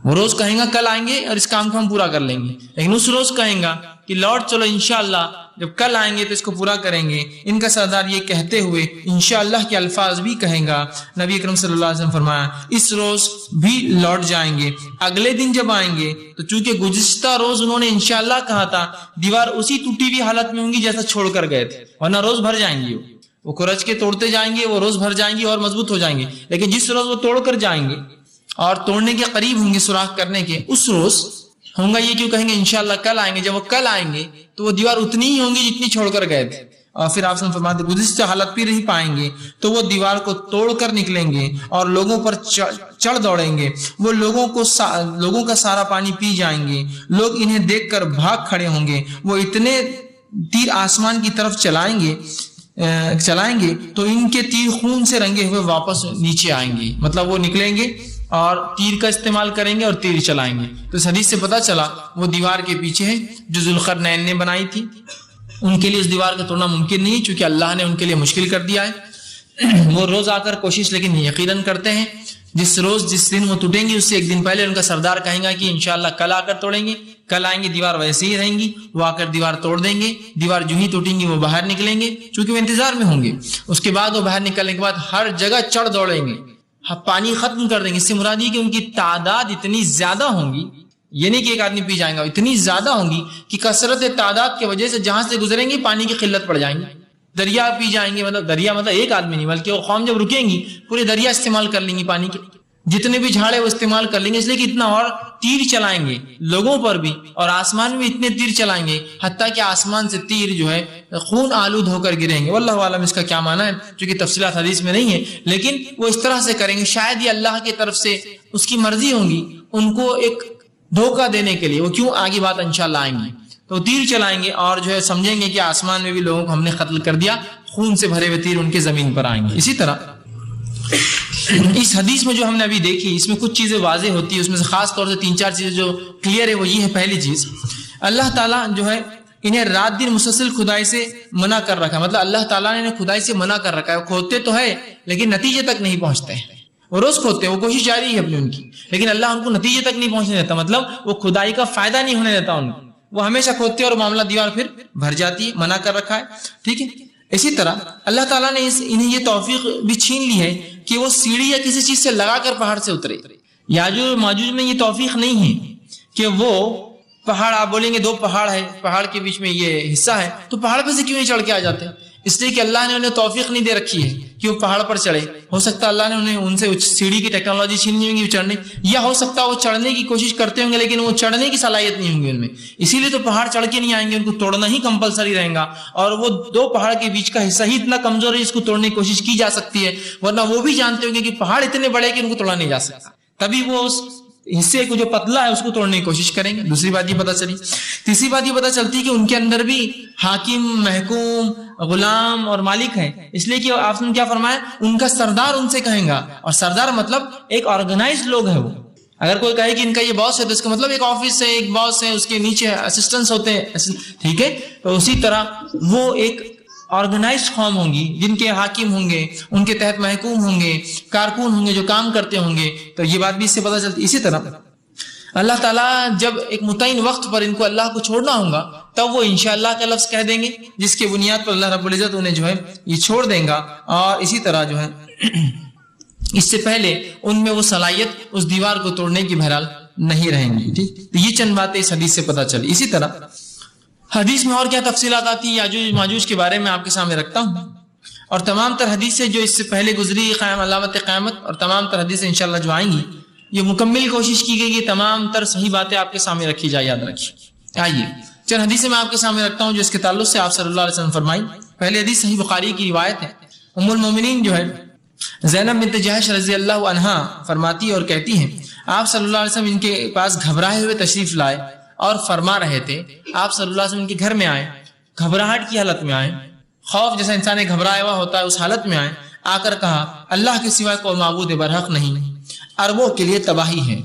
وہ روز کہیں گا کل آئیں گے اور اس کام کو ہم پورا کر لیں گے، لیکن اس روز کہیں گا کہ لوٹ چلو انشاءاللہ، جب کل آئیں گے تو اس کو پورا کریں گے۔ ان کا سردار یہ کہتے ہوئے انشاءاللہ کے الفاظ بھی کہیں گا۔ نبی اکرم صلی اللہ علیہ وسلم فرمایا اس روز بھی لوٹ جائیں گے، اگلے دن جب آئیں گے تو چونکہ گزشتہ روز انہوں نے انشاءاللہ کہا تھا، دیوار اسی ٹوٹی ہوئی حالت میں ہوں گی جیسا چھوڑ کر گئے تھے، ورنہ روز بھر جائیں گی، وہ کھرچ کے توڑتے جائیں گے، وہ روز بھر جائیں گی اور مضبوط ہو جائیں گے، لیکن جس روز وہ توڑ کر جائیں گے اور توڑنے کے قریب ہوں گے سوراخ کرنے کے، اس روز ہوں گا یہ کیوں کہیں گے انشاءاللہ کل آئیں گے، جب وہ کل آئیں گے تو وہ دیوار اتنی ہی ہوں گی جتنی چھوڑ کر گئے تھے، اور پھر آپ سے فرماتے گزشتہ حالت پہ نہیں پائیں گے تو وہ دیوار کو توڑ کر نکلیں گے اور لوگوں پر چڑھ دوڑیں گے، وہ لوگوں کا سارا پانی پی جائیں گے، لوگ انہیں دیکھ کر بھاگ کھڑے ہوں گے، وہ اتنے تیر آسمان کی طرف چلائیں گے تو ان کے تیر خون سے رنگے ہوئے واپس نیچے آئیں گے، مطلب وہ نکلیں گے اور تیر کا استعمال کریں گے اور تیر چلائیں گے۔ تو اس حدیث سے پتہ چلا وہ دیوار کے پیچھے ہے جو ذوالقرنین نے بنائی تھی، ان کے لیے اس دیوار کو توڑنا ممکن نہیں، چونکہ اللہ نے ان کے لیے مشکل کر دیا ہے۔ وہ روز آ کر کوشش لیکن یقیناً کرتے ہیں، جس دن وہ ٹوٹیں گی اس سے ایک دن پہلے ان کا سردار کہیں گا کہ انشاءاللہ کل آ کر توڑیں گے، کل آئیں گے دیوار ویسے ہی رہیں گی، وہ آ کر دیوار توڑ دیں گے، دیوار جو ہی ٹوٹیں گی وہ باہر نکلیں گے، چونکہ وہ انتظار میں ہوں گے، اس کے بعد وہ باہر نکلنے کے بعد ہر جگہ چڑھ دوڑیں گے، پانی ختم کر دیں گے۔ اس سے مراد یہ کہ ان کی تعداد اتنی زیادہ ہوں گی، یہ نہیں کہ ایک آدمی پی جائیں گا، اتنی زیادہ ہوں گی کہ کثرت تعداد کی وجہ سے جہاں سے گزریں گے پانی کی قلت پڑ جائیں گے، دریا پی جائیں گے، مطلب دریا مطلب ایک آدمی نہیں بلکہ وہ قوم جب رکیں گی پورے دریا استعمال کر لیں گی، پانی کے جتنے بھی جھاڑے وہ استعمال کر لیں گے، اس لیے کہ اتنا اور تیر چلائیں گے لوگوں پر بھی اور آسمان میں اتنے تیر چلائیں گے حتیٰ کہ آسمان سے تیر جو ہے خون آلود ہو کر گریں گے۔ واللہ عالم اس کا کیا معنی ہے، چونکہ تفصیلات حدیث میں نہیں ہے، لیکن وہ اس طرح سے کریں گے، شاید یہ اللہ کی طرف سے اس کی مرضی ہوگی ان کو ایک دھوکہ دینے کے لیے، وہ کیوں آگے بات انشاءاللہ آئیں گی، تو تیر چلائیں گے اور جو ہے سمجھیں گے کہ آسمان میں بھی لوگوں کو ہم نے قتل کر دیا، خون سے بھرے ہوئے تیر ان کے زمین پر آئیں گے۔ اسی طرح اس حدیث میں جو ہم نے ابھی دیکھی اس میں کچھ چیزیں واضح ہوتی ہیں، اس میں سے خاص طور سے 3-4 چیزیں جو کلیئر ہے وہ یہ ہے۔ پہلی چیز، اللہ تعالیٰ جو ہے انہیں رات دن مسلسل کھدائی سے منع کر رکھا، مطلب اللہ تعالیٰ نے انہیں کھدائی سے منع کر رکھا ہے، وہ کھودتے تو ہے لیکن نتیجے تک نہیں پہنچتے ہیں، وہ روز کھودتے ہیں، وہ کوشش جاری ہے اپنی ان کی، لیکن اللہ ان کو نتیجے تک نہیں پہنچنے دیتا، مطلب وہ کھدائی کا فائدہ نہیں ہونے دیتا ان کو، وہ ہمیشہ کھودتے اور معاملہ دیوار پھر بھر جاتی ہے، منع کر رکھا ہے، ٹھیک ہے۔ اسی طرح اللہ تعالیٰ نے انہیں یہ توفیق بھی چھین لی ہے کہ وہ سیڑھی یا کسی چیز سے لگا کر پہاڑ سے اترے۔ یاجوج ماجوج میں یہ توفیق نہیں ہے کہ وہ پہاڑ، آپ بولیں گے 2 پہاڑ ہے، پہاڑ کے بیچ میں یہ حصہ ہے تو پہاڑ پہ سے کیوں نہیں چڑھ کے آ جاتے، اس لیے کہ اللہ نے انہیں توفیق نہیں دے رکھی ہے کہ وہ پہاڑ پر چڑھے. ہو سکتا ہے اللہ نے انہیں ان سے سیڑھی کی ٹیکنالوجی چھینی ہوگی چڑھنے، یا ہو سکتا ہے وہ چڑھنے کی کوشش کرتے ہوں گے لیکن وہ چڑھنے کی صلاحیت نہیں ہوں گی ان میں، اسی لیے تو پہاڑ چڑھ کے نہیں آئیں گے، ان کو توڑنا ہی کمپلسری رہے گا. اور وہ دو پہاڑ کے بیچ کا حصہ ہی اتنا کمزور ہے جس کو توڑنے کی کوشش کی جا سکتی ہے، ورنہ وہ بھی جانتے ہوں گے کہ پہاڑ اتنے بڑے کہ ان کو توڑا نہیں جا سکتا، تبھی وہ اس حصے کو جو پتلا ہے اس کو توڑنے کی کوشش کریں گے. دوسری بات یہ پتہ چلی. تیسری بات یہ پتہ چلتی کہ ان کے اندر بھی حاکم، محکوم، غلام اور مالک ہیں، اس لیے کہ آپ نے کیا فرمایا، ان کا سردار ان سے کہیں گا. اور سردار مطلب ایک آرگنائزڈ لوگ ہے. وہ اگر کوئی کہے کہ ان کا یہ باس ہے تو اس کا مطلب ایک آفس ہے، ایک باس ہے، اس کے نیچے اسسٹنٹس ہوتے ہیں، ٹھیک ہے. تو اسی طرح وہ ایک آرگنائزڈ قوم ہوں گی جن کے حاکم ہوں گے، ان کے تحت محکوم ہوں گے، کارکن ہوں گے جو کام کرتے ہوں گے. تو یہ بات بھی اس سے پتہ چلتی. اسی طرح اللہ تعالیٰ جب ایک متعین وقت پر ان کو اللہ کو چھوڑنا ہوگا تب وہ انشاءاللہ کا لفظ کہہ دیں گے، جس کے بنیاد پر اللہ رب العزت انہیں جو ہے یہ چھوڑ دیں گا. اور اسی طرح جو ہے اس سے پہلے ان میں وہ صلاحیت اس دیوار کو توڑنے کی بہرحال نہیں رہیں گی. ٹھیک، تو یہ چند باتیں اس حدیث سے پتہ چلی. اسی طرح حدیث میں اور کیا تفصیلات آتی ہیں یاجوج ماجوج کے بارے میں آپ کے سامنے رکھتا ہوں، اور تمام تر حدیثیں جو اس سے پہلے گزری، علامت قیامت اور تمام تر حدیثیں انشاءاللہ جو آئیں گی، یہ مکمل کوشش کی گئی کہ تمام تر صحیح باتیں آپ کے سامنے رکھی جائے، یاد رکھیے. آئیے چند حدیثیں میں آپ کے سامنے رکھتا ہوں جو اس کے تعلق سے آپ صلی اللہ علیہ وسلم فرمائی. پہلی حدیث صحیح بخاری کی روایت ہے. ام المومنین جو ہے زینب بنت جہش رضی اللہ عنہا فرماتی اور کہتی ہیں آپ صلی اللہ علیہ وسلم ان کے پاس گھبرائے ہوئے تشریف لائے اور فرما رہے تھے. آپ صلی اللہ علیہ وسلم ان کے گھر میں آئے، گھبراہٹ کی حالت میں آئے، خوف جیسا انسان گھبرایا ہوا ہوتا ہے اس حالت میں آئے. آ کر کہا اللہ کے سوائے کوئی معبود برحق نہیں، عربوں کے لیے تباہی ہے.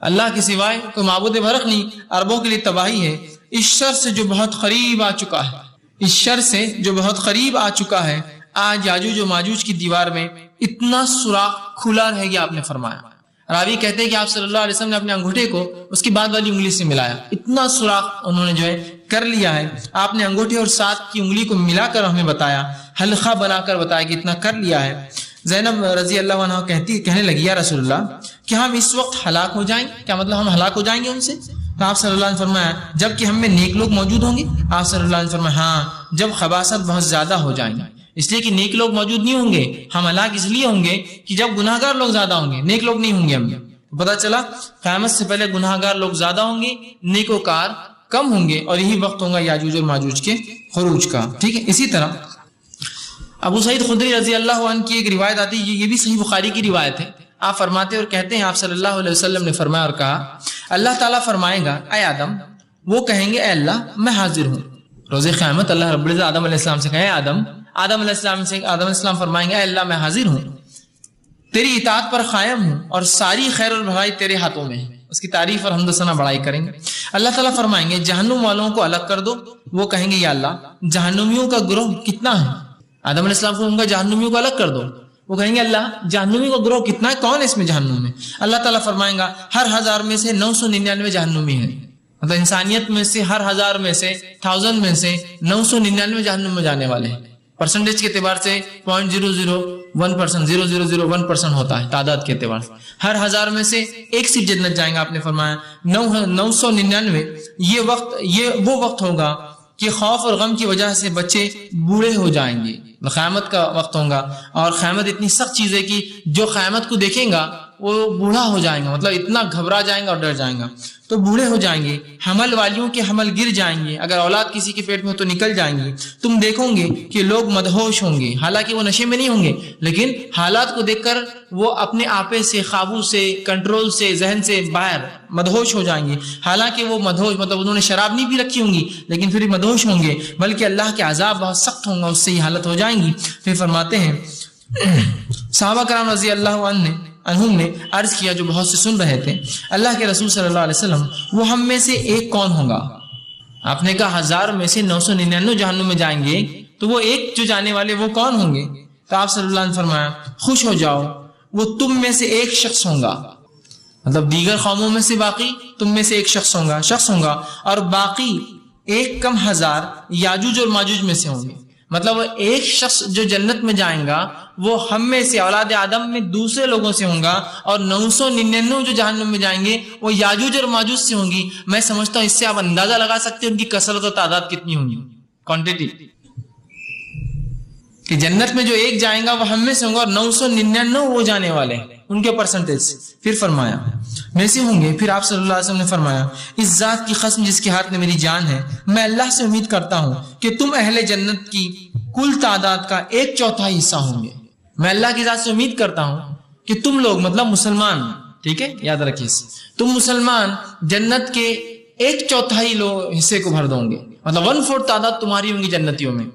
اللہ کے سوائے کوئی معبود برحق نہیں، عربوں کے لیے تباہی ہے. اس شر سے جو بہت قریب آ چکا ہے، اس شر سے جو بہت قریب آ چکا ہے. آج یاجوج و ماجوج کی دیوار میں اتنا سوراخ کھلا رہے گا. آپ نے فرمایا، راوی کہتے ہیں کہ آپ صلی اللہ علیہ وسلم نے اپنے انگوٹھے کو اس کی بعد والی انگلی سے ملایا، اتنا سوراخ انہوں نے جو ہے کر لیا ہے. آپ نے انگوٹھے اور ساتھ کی انگلی کو ملا کر ہمیں بتایا، حلقہ بنا کر بتایا کہ اتنا کر لیا ہے. زینب رضی اللہ عنہ کہنے لگی یا رسول اللہ کیا ہم اس وقت ہلاک ہو جائیں؟ کیا مطلب ہم ہلاک ہو جائیں گے ان سے؟ تو آپ صلی اللہ علیہ وسلم فرمایا جب کہ ہم میں نیک لوگ موجود ہوں گے. آپ صلی اللہ علیہ وسلم فرمایا ہاں، جب خباثت بہت زیادہ ہو جائیں گے. اس لیے کہ نیک لوگ موجود نہیں ہوں گے، ہم ہلاک اس لیے ہوں گے کہ جب گناہ گار لوگ زیادہ ہوں گے، نیک لوگ نہیں ہوں گے. ہم پتا چلا قیامت سے پہلے گناہ گار لوگ زیادہ ہوں گے، نیکوکار کم ہوں گے، اور یہی وقت ہوگا یاجوج اور ماجوج کے خروج کا. ٹھیک ہے. اسی طرح ابو سعید خدری رضی اللہ عنہ کی ایک روایت آتی ہے، یہ بھی صحیح بخاری کی روایت ہے. آپ فرماتے اور کہتے ہیں آپ صلی اللہ علیہ وسلم نے فرمایا اور کہا اللہ تعالیٰ فرمائے گا اے آدم، وہ کہیں گے اے اللہ میں حاضر ہوں. روز قیامت اللہ رب العزت آدم علیہ السلام سے کہے آدم علیہ السلام فرمائیں گے اے اللہ میں حاضر ہوں، تیری اطاعت پر قائم ہوں اور ساری خیر اور بھلائی تیرے ہاتھوں میں ہے. اس کی تعریف اور حمد و ثنا بڑائی کریں گے. اللہ تعالیٰ فرمائیں گے جہنم والوں کو الگ کر دو. وہ کہیں گے یا اللہ جہنمیوں کا گروہ کتنا ہے؟ آدم علیہ السلام کو ان کا جہنمیوں کو الگ کر دو. وہ کہیں گے اللہ جہنمی کا گروہ کتنا ہے، کون ہے اس میں جہنم میں؟ اللہ تعالیٰ فرمائیں گا ہر 1000 میں سے 999 جہنمی ہیں. مطلب انسانیت میں سے ہر 1000 میں سے 1000 میں سے 999 جہنم میں جانے والے ہیں. پرسنٹیج کے اعتبار سے 0.001%، 0.001% ہوتا ہے تعداد کے اعتبار سے. ہر 1000 میں سے ایک سیٹ جنت جائیں گا. آپ نے فرمایا 999 یہ وہ وقت ہوگا کہ خوف اور غم کی وجہ سے بچے بوڑھے ہو جائیں گے. قیامت کا وقت ہوگا، اور قیامت اتنی سخت چیز ہے کہ جو قیامت کو دیکھیں گا وہ بوڑھا ہو جائیں گا، مطلب اتنا گھبرا جائیں گا اور ڈر جائیں گا. تو بوڑھے ہو جائیں گے، حمل والیوں کے حمل گر جائیں گے، اگر اولاد کسی کے پیٹ میں تو نکل جائیں گے. تم دیکھو گے کہ لوگ مدہوش ہوں گے، حالانکہ وہ نشے میں نہیں ہوں گے، لیکن حالات کو دیکھ کر وہ اپنے آپے سے، قابو سے، کنٹرول سے، ذہن سے باہر مدہوش ہو جائیں گے. حالانکہ وہ مدہوش مطلب انہوں نے شراب نہیں بھی رکھی ہوں گی لیکن پھر مدہوش ہوں گے، بلکہ اللہ کے عذاب بہت سخت ہوں گا، اس سے یہ حالت ہو جائیں گی. پھر فرماتے ہیں صحابہ کرام رضی اللہ عنہم نے عرض کیا جو بہت سے سن رہے تھے اللہ کے رسول صلی اللہ علیہ وسلم وہ ہم میں سے ایک کون ہوگا؟ آپ نے کہا 1000 میں سے 999 جہنم میں جائیں گے، تو وہ ایک جو جانے والے وہ کون ہوں گے؟ تو آپ صلی اللہ علیہ وسلم فرمایا خوش ہو جاؤ، وہ تم میں سے ایک شخص ہوگا. مطلب دیگر قوموں میں سے باقی تم میں سے ایک شخص ہوگا اور باقی 1 کم 1000 یاجوج اور ماجوج میں سے ہوں گے. مطلب ایک شخص جو جنت میں جائیں گا وہ ہم میں سے اولاد آدم میں دوسرے لوگوں سے ہوں گا، اور 999 جو جہنم میں جائیں گے وہ یاجوج اور ماجوج سے ہوں گی. میں سمجھتا ہوں اس سے آپ اندازہ لگا سکتے ہیں ان کی کثرت و تعداد کتنی ہوں گی، کوانٹٹی. کہ جنت میں جو ایک جائیں گا وہ ہم میں سے ہوں گے، اور 999 وہ جانے والے ہیں ان کے پرسنٹیج سے۔ پھر فرمایا میں سے ہوں گے۔ پھر آپ صلی اللہ علیہ وسلم نے فرمایا اس ذات کی قسم جس کے ہاتھ میں میری جان ہے، میں اللہ سے امید کرتا ہوں کہ تم اہل جنت کی کل تعداد کا 1/4 حصہ ہوں گے۔ میں اللہ کی ذات سے امید کرتا ہوں کہ تم لوگ مطلب مسلمان، ٹھیک ہے یاد رکھیے، تم مسلمان جنت کے 1/4 لوگ حصے کو بھر دو گے، مطلب 1/4 تعداد تمہاری ہوں گی جنتیوں میں۔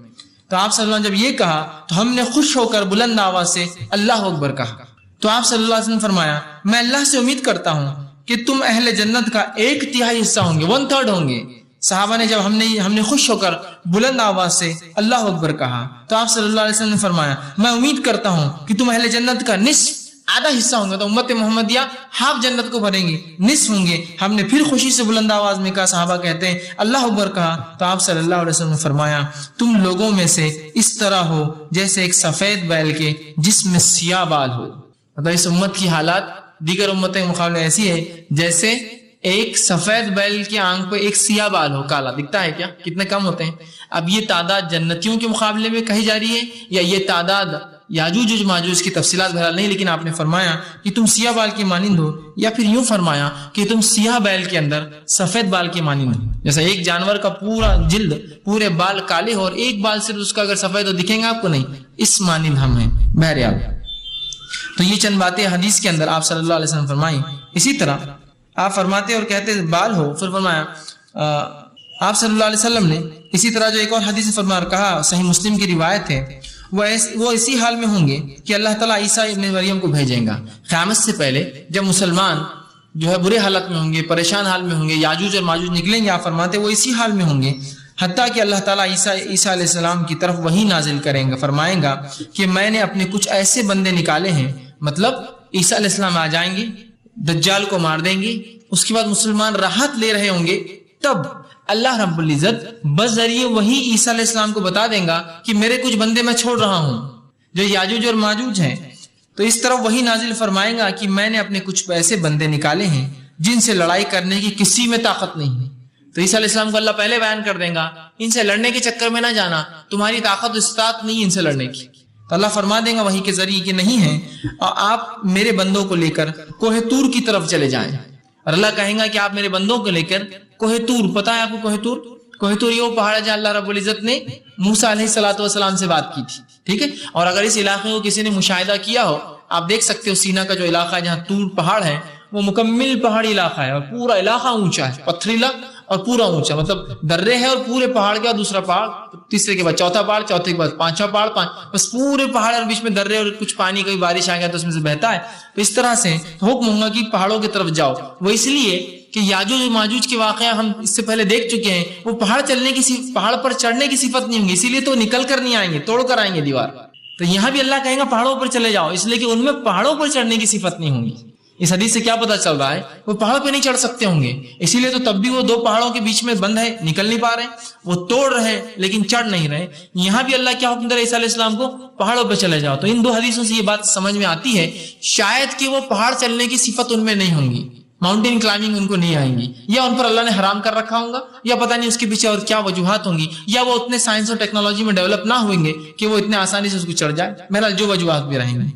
تو آپ صلی اللہ علیہ وسلم جب یہ کہا تو ہم نے خوش ہو کر بلند آواز سے اللہ اکبر کہا۔ تو آپ صلی اللہ علیہ وسلم فرمایا میں اللہ سے امید کرتا ہوں کہ تم اہل جنت کا 1/3 حصہ ہوں گے، 1/3 ہوں گے۔ صحابہ نے جب ہم نے خوش ہو کر بلند آواز سے اللہ اکبر کہا تو آپ صلی اللہ علیہ وسلم نے فرمایا میں امید کرتا ہوں کہ تم اہل جنت کا نصف، آدھا حصہ ہوں گے۔ تو امت محمدیہ ہاف جنت کو بھریں گے، نصف ہوں گے۔ ہم نے پھر خوشی سے بلند آواز میں کہا، صحابہ کہتے ہیں اللہ اکبر کہا تو آپ صلی اللہ علیہ وسلم نے فرمایا تم لوگوں میں سے اس طرح ہو جیسے ایک سفید بیل کے جس میں سیاہ بال ہو۔ مطلب اس امت کی حالات دیگر امتوں کے مقابلے ایسی ہے جیسے ایک سفید بیل کی آنکھ پہ ایک سیاہ بال ہو، کالا دکھتا ہے کیا، کتنے کم ہوتے ہیں۔ اب یہ تعداد جنتیوں کے مقابلے میں کہی جا رہی ہے یا یہ تعداد یاجوج و ماجوج کی تفصیلات بہرحال نہیں، لیکن آپ نے فرمایا کہ تم سیاہ بال کی مانند ہو، یا پھر یوں فرمایا کہ تم سیاہ بیل کے اندر سفید بال کی مانند ہو۔ جیسا ایک جانور کا پورا جلد، پورے بال کالے ہو اور ایک بال صرف اس کا اگر سفید ہو دکھیں گے آپ کو نہیں، اس مانند ہم ہیں بہرحال۔ تو یہ چند باتیں حدیث کے اندر آپ صلی اللہ علیہ وسلم فرمائی۔ اسی طرح آپ فرماتے اور کہتے بال ہو، پھر فرمایا آپ صلی اللہ علیہ وسلم نے اسی طرح جو ایک اور حدیث فرما کہا، صحیح مسلم کی روایت ہے، وہ اسی حال میں ہوں گے کہ اللہ تعالیٰ عیسیٰ ابن مریم کو بھیجیں گا قیامت سے پہلے، جب مسلمان جو ہے برے حالت میں ہوں گے، پریشان حال میں ہوں گے، یاجوج اور ماجوج نکلیں گے، آپ فرماتے وہ اسی حال میں ہوں گے حتیٰ کہ اللہ تعالیٰ عیسیٰ علیہ السلام کی طرف وہی نازل کریں گا، فرمائیں گا کہ میں نے اپنے کچھ ایسے بندے نکالے ہیں، مطلب عیسیٰ علیہ السلام آ جائیں گے، دجال کو مار دیں گے، اس کے بعد مسلمان راحت لے رہے ہوں گے، تب اللہ رب العزت بذریعے وہی عیسیٰ علیہ السلام کو بتا دیں گا کہ میرے کچھ بندے میں چھوڑ رہا ہوں جو یاجوج اور ماجوج ہیں۔ تو اس طرح وہی نازل فرمائیں گا کہ میں نے اپنے کچھ ایسے بندے نکالے ہیں جن سے لڑائی کرنے کی کسی میں طاقت نہیں ہے۔ تو عیسیٰ علیہ السلام کو اللہ پہلے بیان کر دیں گا ان سے لڑنے کے چکر میں نہ جانا، تمہاری طاقت استطاعت نہیں ان سے لڑنے کی۔ تو اللہ فرما دیں گا وہی کے ذریعے کہ نہیں ہے، اور آپ میرے بندوں کو لے کر کوہ طور کی طرف چلے جائیں۔ اور اللہ کہیں گا کہ آپ میرے بندوں کو لے کر کوہ طور، پتا ہے آپ کو کوہ طور؟ کوہ طور یہ وہ پہاڑ ہے جہاں اللہ رب العزت نے موسیٰ علیہ السلام سے بات کی تھی، ٹھیک ہے۔ اور اگر اس علاقے کو کسی نے مشاہدہ کیا ہو، آپ دیکھ سکتے ہو سینا کا جو علاقہ ہے جہاں طور پہاڑ ہے وہ مکمل پہاڑی علاقہ ہے، اور پورا علاقہ اونچا ہے، پتھریلا اور پورا اونچا، مطلب درے ہے اور پورے پہاڑ کے بعد دوسرا پہاڑ، تیسرے کے بعد چوتھا پہاڑ، چوتھے کے بعد پانچواں پہاڑ، بس پورے پہاڑ اور بیچ میں درے اور کچھ پانی، کبھی بارش آ گیا تو اس میں سے بہتا ہے۔ تو اس طرح سے حکم ہوگا کہ پہاڑوں کی طرف جاؤ۔ وہ اس لیے کہ یاجوج و ماجوج کے واقعہ ہم اس سے پہلے دیکھ چکے ہیں، وہ پہاڑ پر چڑھنے کی صفت نہیں ہوں گی، اسی لیے تو نکل کر نہیں آئیں گے، توڑ کر آئیں گے دیوار۔ تو یہاں بھی اللہ کہے گا پہاڑوں پر چلے جاؤ، اس لیے کہ ان میں پہاڑوں پر چڑھنے کی صفت نہیں ہوں گی۔ اس حدیث سے کیا پتا چل رہا ہے؟ وہ پہاڑوں پہ نہیں چڑھ سکتے ہوں گے، اسی لیے تو تب بھی وہ دو پہاڑوں کے بیچ میں بند ہے، نکل نہیں پا رہے، وہ توڑ رہے لیکن چڑھ نہیں رہے۔ یہاں بھی اللہ کیا حکم دے رہا ہے عیسیٰ علیہ السلام کو؟ پہاڑوں پہ چلے جاؤ۔ تو ان دو حدیثوں سے یہ بات سمجھ میں آتی ہے شاید کہ وہ پہاڑ چلنے کی صفت ان میں نہیں ہوں گی، ماؤنٹین کلائمبنگ ان کو نہیں آئیں گی، یا ان پر اللہ نے حرام کر رکھا ہوگا، یا پتہ نہیں اس کے پیچھے اور کیا وجوہات ہوں گی، یا وہ اتنے سائنس اور ٹیکنالوجی میں ڈیولپ نہ ہوئیں گے کہ وہ اتنے آسانی سے اس کو چڑھ جائے۔ میرا جو وجوہات بھی رہیں گے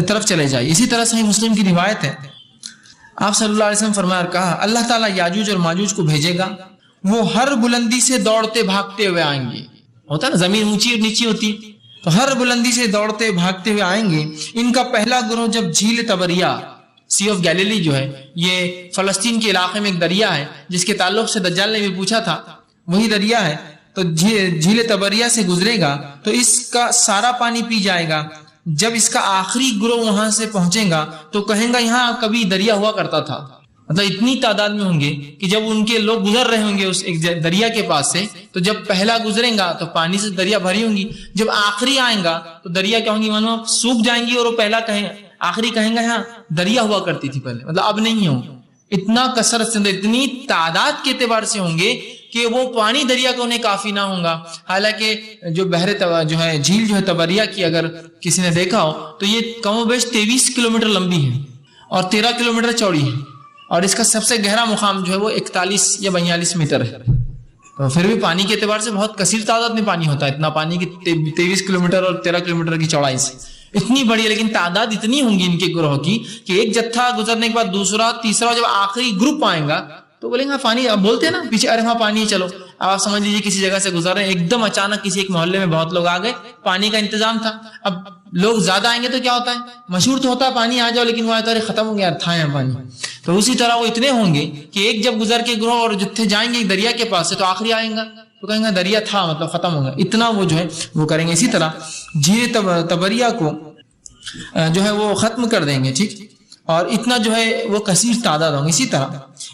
طرف چلے جائے۔ اسی طرح صحیح مسلم کی روایت ہے، آپ صلی اللہ علیہ وسلم فرمایا اور کہا اللہ تعالیٰ یاجوج اور ماجوج کو بھیجے گا، وہ ہر بلندی سے دوڑتے بھاگتے ہوئے آئیں گے۔ ہوتا نا زمین اونچی اور نیچی ہوتی، تو ہر بلندی سے دوڑتے بھاگتے ہوئے آئیں گے۔ ان کا پہلا گروہ جب جھیل تبریا، سی آف گیلیلی جو ہے، یہ فلسطین کے علاقے میں ایک دریا ہے جس کے تعلق سے دجال نے بھی پوچھا تھا، وہی دریا ہے، تو جھیل تبریا سے گزرے گا تو اس کا سارا پانی پی جائے گا۔ جب اس کا آخری گروہ وہاں سے پہنچے گا تو کہیں گا یہاں کبھی دریا ہوا کرتا تھا۔ مطلب اتنی تعداد میں ہوں گے کہ جب ان کے لوگ گزر رہے ہوں گے اس ایک دریا کے پاس سے، تو جب پہلا گزریں گا تو پانی سے دریا بھری ہوں گی، جب آخری آئیں گا تو دریا کیا ہوں گی، مانو سوکھ جائیں گی، اور وہ پہلا آخری کہیں گا یہاں دریا ہوا کرتی تھی پہلے، مطلب اب نہیں ہوں۔ اتنا کثرت سے، اتنی تعداد کے اعتبار سے ہوں گے کہ وہ پانی دریا کو انہیں کافی نہ ہوگا۔ حالانکہ جو جو ہے جھیل جو ہے تبریا کی اگر کسی نے دیکھا ہو تو یہ کم و بیش 23 کلومیٹر لمبی ہے اور 13 کلومیٹر چوڑی ہے، اور اس کا سب سے گہرا مقام جو ہے وہ 41 یا 42 میٹر ہے۔ تو پھر بھی پانی کے اعتبار سے بہت کثیر تعداد میں پانی ہوتا ہے، اتنا پانی کی 23 کلومیٹر اور 13 کلومیٹر کی چوڑائی سے اتنی بڑی ہے، لیکن تعداد اتنی ہوں گی ان کے گروہ کی کہ ایک جتھا گزرنے کے بعد دوسرا تیسرا، جب آخری گروپ آئے گا تو بولیں گے پانی، اب بولتے ہیں نا پیچھے ارے وہاں پانی ہے چلو. اب آپ سمجھ لیجیے کسی جگہ سے گزر رہے ہیں، ایک دم اچانک کسی ایک محلے میں بہت لوگ آ گئے، پانی کا انتظام تھا، اب لوگ زیادہ آئیں گے تو کیا ہوتا ہے، مشہور تو ہوتا ہے پانی آ جاؤ، لیکن وہ آئے تو ختم ہو گیا تھا یہاں پانی. تو اسی طرح وہ اتنے ہوں گے کہ ایک جب گزر کے گروہ اور جتھے جائیں گے دریا کے پاس سے تو آخری آئیں گا تو کہیں گے دریا تھا مطلب ختم ہو گیا، اتنا وہ جو ہے وہ کریں گے. اسی طرح جھیل تبریہ کو جو ہے وہ ختم کر دیں گے، ٹھیک، اور اتنا جو ہے وہ کثیر تعداد ہوں گے. اسی طرح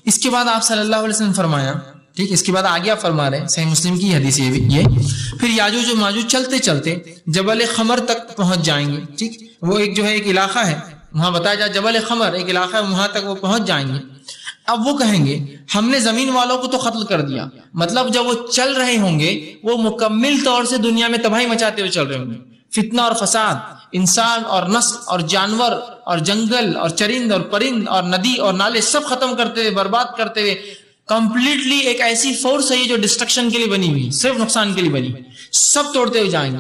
اس کے بعد آپ صلی اللہ علیہ وسلم فرمایا، ٹھیک، اس کے بعد آگے آپ فرما رہے ہیں، صحیح مسلم کی حدیث یہ پھر یاجوج و ماجوج چلتے چلتے جبل خمر تک پہنچ جائیں گے. ٹھیک، وہ ایک جو ہے ایک علاقہ ہے وہاں بتایا جائے جبل خمر ایک علاقہ ہے، وہاں تک وہ پہنچ جائیں گے. اب وہ کہیں گے ہم نے زمین والوں کو تو قتل کر دیا، مطلب جب وہ چل رہے ہوں گے وہ مکمل طور سے دنیا میں تباہی مچاتے ہوئے چل رہے ہوں گے، فتنہ اور فساد، انسان اور نسل اور جانور اور جنگل اور چرند اور پرند اور ندی اور نالے سب ختم کرتے ہوئے، برباد کرتے ہوئے، کمپلیٹلی ایک ایسی فورس ہے یہ جو ڈسٹرکشن کے لیے بنی ہوئی، صرف نقصان کے لیے بنی، سب توڑتے ہوئے جائیں گے.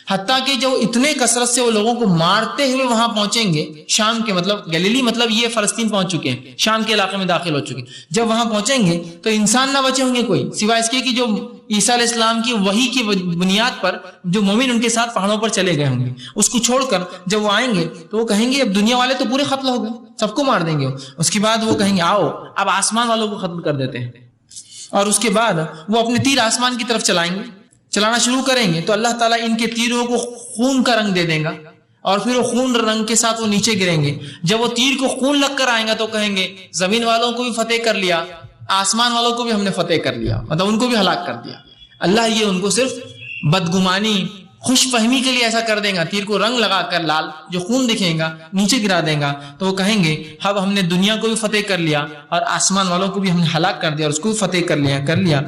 حتیٰ کہ جو اتنے کثرت سے وہ لوگوں کو مارتے ہوئے وہاں پہنچیں گے، شام کے مطلب گلیلی مطلب یہ فلسطین پہنچ چکے ہیں، شام کے علاقے میں داخل ہو چکے. جب وہاں پہنچیں گے تو انسان نہ بچے ہوں گے کوئی، سوائے اس کے کہ جو عیسیٰ علیہ السلام کی وحی کی بنیاد پر جو مومن ان کے ساتھ پہاڑوں پر چلے گئے ہوں گے، اس کو چھوڑ کر جب وہ آئیں گے تو وہ کہیں گے اب دنیا والے تو پورے ختم ہو گئے، سب کو مار دیں گے. اس کے بعد وہ کہیں گے آؤ اب آسمان والوں کو ختم کر دیتے ہیں، اور اس کے بعد وہ اپنے تیر آسمان کی طرف چلائیں گے، چلانا شروع کریں گے تو اللہ تعالیٰ ان کے تیروں کو خون کا رنگ دے دے گا، اور پھر وہ خون رنگ کے ساتھ وہ نیچے گریں گے. جب وہ تیر کو خون لگ کر آئیں گا تو کہیں گے زمین والوں کو بھی فتح کر لیا، آسمان والوں کو بھی ہم نے فتح کر لیا، مطلب ان کو بھی ہلاک کر دیا. اللہ یہ ان کو صرف بدگمانی، خوش فہمی کے لیے ایسا کر دیں گا، تیر کو رنگ لگا کر لال جو خون دکھیں گا نیچے گرا دیں گا تو وہ کہیں گے اب ہم نے دنیا کو بھی فتح کر لیا اور آسمان والوں کو بھی ہم نے ہلاک کر دیا اور اس کو بھی فتح کر لیا.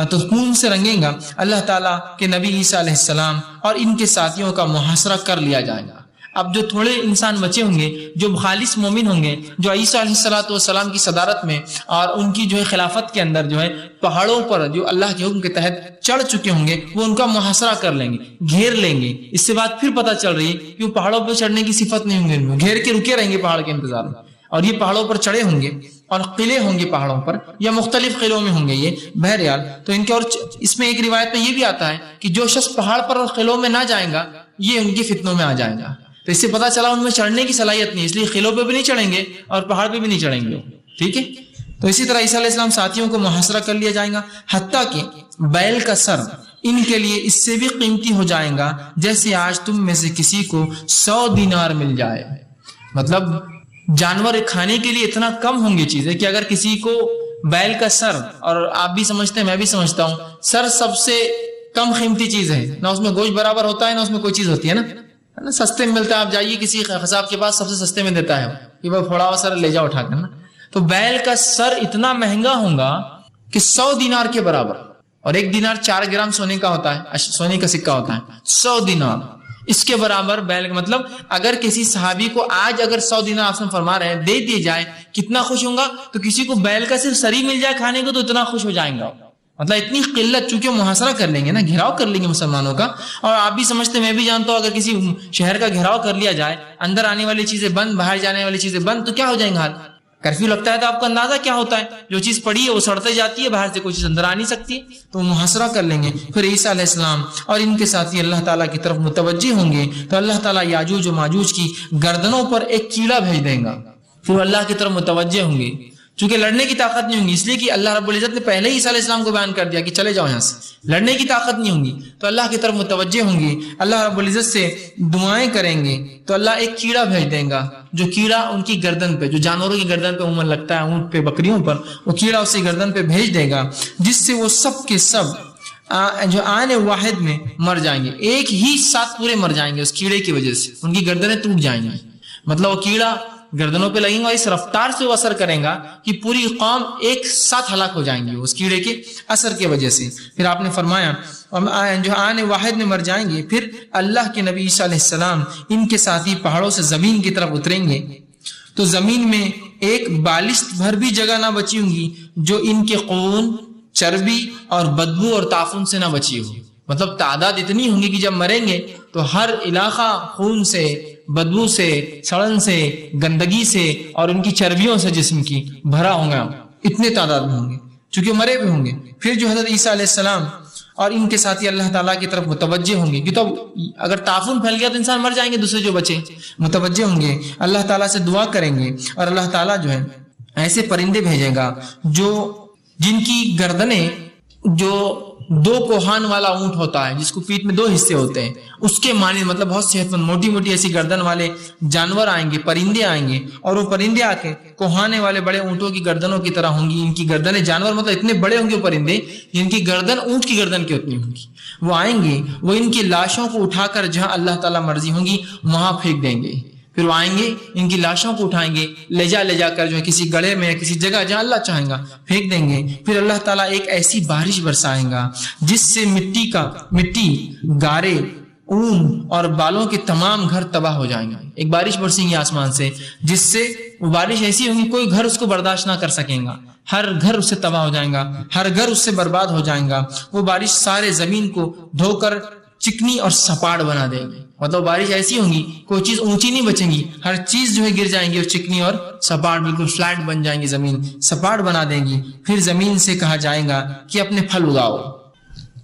تو خون سے رنگیں گا. اللہ تعالیٰ کے نبی عیسیٰ علیہ السلام اور ان کے ساتھیوں کا محاصرہ کر لیا جائے گا. اب جو تھوڑے انسان بچے ہوں گے جو خالص مومن ہوں گے، جو عیسیٰ علیہ السلام کی صدارت میں اور ان کی جو ہے خلافت کے اندر جو ہے پہاڑوں پر جو اللہ کے حکم کے تحت چڑھ چکے ہوں گے، وہ ان کا محاصرہ کر لیں گے، گھیر لیں گے. اس سے بات پھر پتہ چل رہی ہے کہ وہ پہاڑوں پر چڑھنے کی صفت نہیں ہوں گے، گھیر کے رکے رہیں گے پہاڑ کے انتظار میں، اور یہ پہاڑوں پر چڑھے ہوں گے اور قلعے ہوں گے پہاڑوں پر یا مختلف قلعوں میں ہوں گے یہ بہرحال. تو ان کے اور اس میں ایک روایت میں یہ بھی آتا ہے کہ جو شخص پہاڑ پر اور قلعوں میں نہ جائے گا یہ ان کی فتنوں میں آ جائے گا. تو اس سے پتا چلا ان میں چڑھنے کی صلاحیت نہیں، اس لیے قلعوں پہ بھی نہیں چڑھیں گے اور پہاڑ پہ بھی نہیں چڑھیں گے. ٹھیک ہے، تو اسی طرح عیسیٰ علیہ السلام ساتھیوں کو محاصرہ کر لیا جائے گا، حتیٰ کہ بیل کا سر ان کے لیے اس سے بھی قیمتی ہو جائے گا جیسے آج تم میں سے کسی کو 100 دینار مل جائے. مطلب جانور کھانے کے لیے اتنا کم ہوں گے چیزیں کہ اگر کسی کو بیل کا سر، اور آپ بھی سمجھتے ہیں میں بھی سمجھتا ہوں سر سب سے کم قیمتی چیز ہے، نہ اس میں گوشت برابر ہوتا ہے نہ اس میں کوئی چیز ہوتی ہے نا، سستے میں ملتا ہے. آپ جائیے کسی قصاب کے پاس سب سے سستے میں دیتا ہے کہ وہ پھوڑا ہوا سر لے جاؤ اٹھا کر نا. تو بیل کا سر اتنا مہنگا ہوگا کہ 100 دینار کے برابر، اور 1 دینار 4 گرام سونے کا ہوتا ہے، سونے کا سکہ ہوتا ہے. 100 دینار اس کے برابر بیل کا، مطلب اگر کسی صحابی کو آج اگر 100 دینار آپ سے فرما رہے ہیں دے دیے جائے کتنا خوش ہوں گا، تو کسی کو بیل کا صرف سر ہی مل جائے کھانے کو تو اتنا خوش ہو جائیں گا. مطلب اتنی قلت، چونکہ محاصرہ کر لیں گے نا، گھیراؤ کر لیں گے مسلمانوں کا. اور آپ بھی سمجھتے میں بھی جانتا ہوں اگر کسی شہر کا گھیراؤ کر لیا جائے، اندر آنے والی چیزیں بند، باہر جانے والی چیزیں بند، تو کیا ہو جائیں گے حال. کرفیو لگتا ہے تو آپ کا اندازہ کیا ہوتا ہے، جو چیز پڑی ہے وہ سڑتے جاتی ہے، باہر سے کوئی چیز اندر آ نہیں سکتی. تو محاصرہ کر لیں گے. پھر عیسیٰ علیہ السلام اور ان کے ساتھی اللہ تعالیٰ کی طرف متوجہ ہوں گے تو اللہ تعالیٰ یاجوج و ماجوج کی گردنوں پر ایک کیڑا بھیج دیں گا. پھر اللہ کی طرف متوجہ ہوں گے، چونکہ لڑنے کی طاقت نہیں ہوگی، اس لیے کہ اللہ رب العزت نے پہلے ہی عیسیٰ علیہ السلام کو بیان کر دیا کہ چلے جاؤ یہاں سے، لڑنے کی طاقت نہیں ہوگی. تو اللہ کی طرف متوجہ ہوں گی، اللہ رب العزت سے دعائیں کریں گے تو اللہ ایک کیڑا بھیج دیں گا، جو کیڑا ان کی گردن پہ، جو جانوروں کی گردن پہ عموماً لگتا ہے، اونٹ پہ، بکریوں پر، وہ کیڑا اسی گردن پہ بھیج دے گا، جس سے وہ سب کے سب جو آنے واحد میں مر جائیں گے، ایک ہی ساتھ پورے مر جائیں گے. اس کیڑے کی وجہ سے ان کی گردنیں ٹوٹ جائیں گی. مطلب وہ کیڑا گردنوں پہ لگیں گا، اس رفتار سے وہ اثر کریں گا کہ پوری قوم ایک ساتھ ہلاک ہو جائیں گی اس کیڑے کے اثر کی وجہ سے. پھر آپ نے فرمایا جو آنے واحد میں مر جائیں گے. پھر اللہ کے نبی عیسیٰ علیہ السلام ان کے ساتھی پہاڑوں سے زمین کی طرف اتریں گے تو زمین میں ایک بالشت بھر بھی جگہ نہ بچی ہوں گی جو ان کے خون چربی اور بدبو اور تعفن سے نہ بچی ہو. مطلب تعداد اتنی ہوں گی کہ جب مریں گے تو ہر علاقہ خون سے، بدبو سے، سڑن سے، گندگی سے اور ان کی چربیوں سے جسم کی بھرا ہوگا. اتنے تعداد میں ہوں گے چونکہ مرے ہوئے ہوں گے. پھر جو حضرت عیسیٰ علیہ السلام اور ان کے ساتھی اللہ تعالیٰ کی طرف متوجہ ہوں گے کہ تو اگر تعفن پھیل گیا تو انسان مر جائیں گے، دوسرے جو بچے متوجہ ہوں گے، اللہ تعالیٰ سے دعا کریں گے اور اللہ تعالیٰ جو ہے ایسے پرندے بھیجے گا جن کی گردنیں، جو 2 کوہان والا اونٹ ہوتا ہے جس کو پیٹھ میں 2 حصے ہوتے ہیں، اس کے معنی مطلب بہت صحت مند موٹی موٹی ایسی گردن والے جانور آئیں گے، پرندے آئیں گے، اور وہ پرندے آ کے کوہانے والے بڑے اونٹوں کی گردنوں کی طرح ہوں گی. ان کی گردنیں جانور مطلب اتنے بڑے ہوں گے وہ پرندے جن کی گردن اونٹ کی گردن کی اتنی ہوں گی. وہ آئیں گے، وہ ان کی لاشوں کو اٹھا کر جہاں اللہ تعالیٰ مرضی ہوں گی وہاں پھینک دیں گے. پھر وہ آئیں گے، ان کی لاشوں کو اٹھائیں گے، لے جا کر جو ہے کسی گڑھے میں کسی جگہ جہاں اللہ چاہیں گا پھینک دیں گے. پھر اللہ تعالیٰ ایک ایسی بارش برسائیں گا جس سے مٹی، گارے، اون اور بالوں کے تمام گھر تباہ ہو جائیں گے. ایک بارش برسیں گی آسمان سے جس سے وہ بارش ایسی ہوگی کوئی گھر اس کو برداشت نہ کر سکیں گا. ہر گھر اس سے تباہ ہو جائے گا، ہر گھر اس سے برباد ہو جائے گا. وہ بارش سارے زمین کو دھو کر چکنی اور سپاٹ بنا دے گی. مطلب بارش ایسی ہوگی کوئی چیز اونچی نہیں بچیں گی، ہر چیز جو ہے گر جائیں گی اور چکنی اور سپاٹ بالکل فلیٹ بن جائیں گی، زمین سپاٹ بنا دیں گی. پھر زمین سے کہا جائے گا کہ اپنے پھل اگاؤ.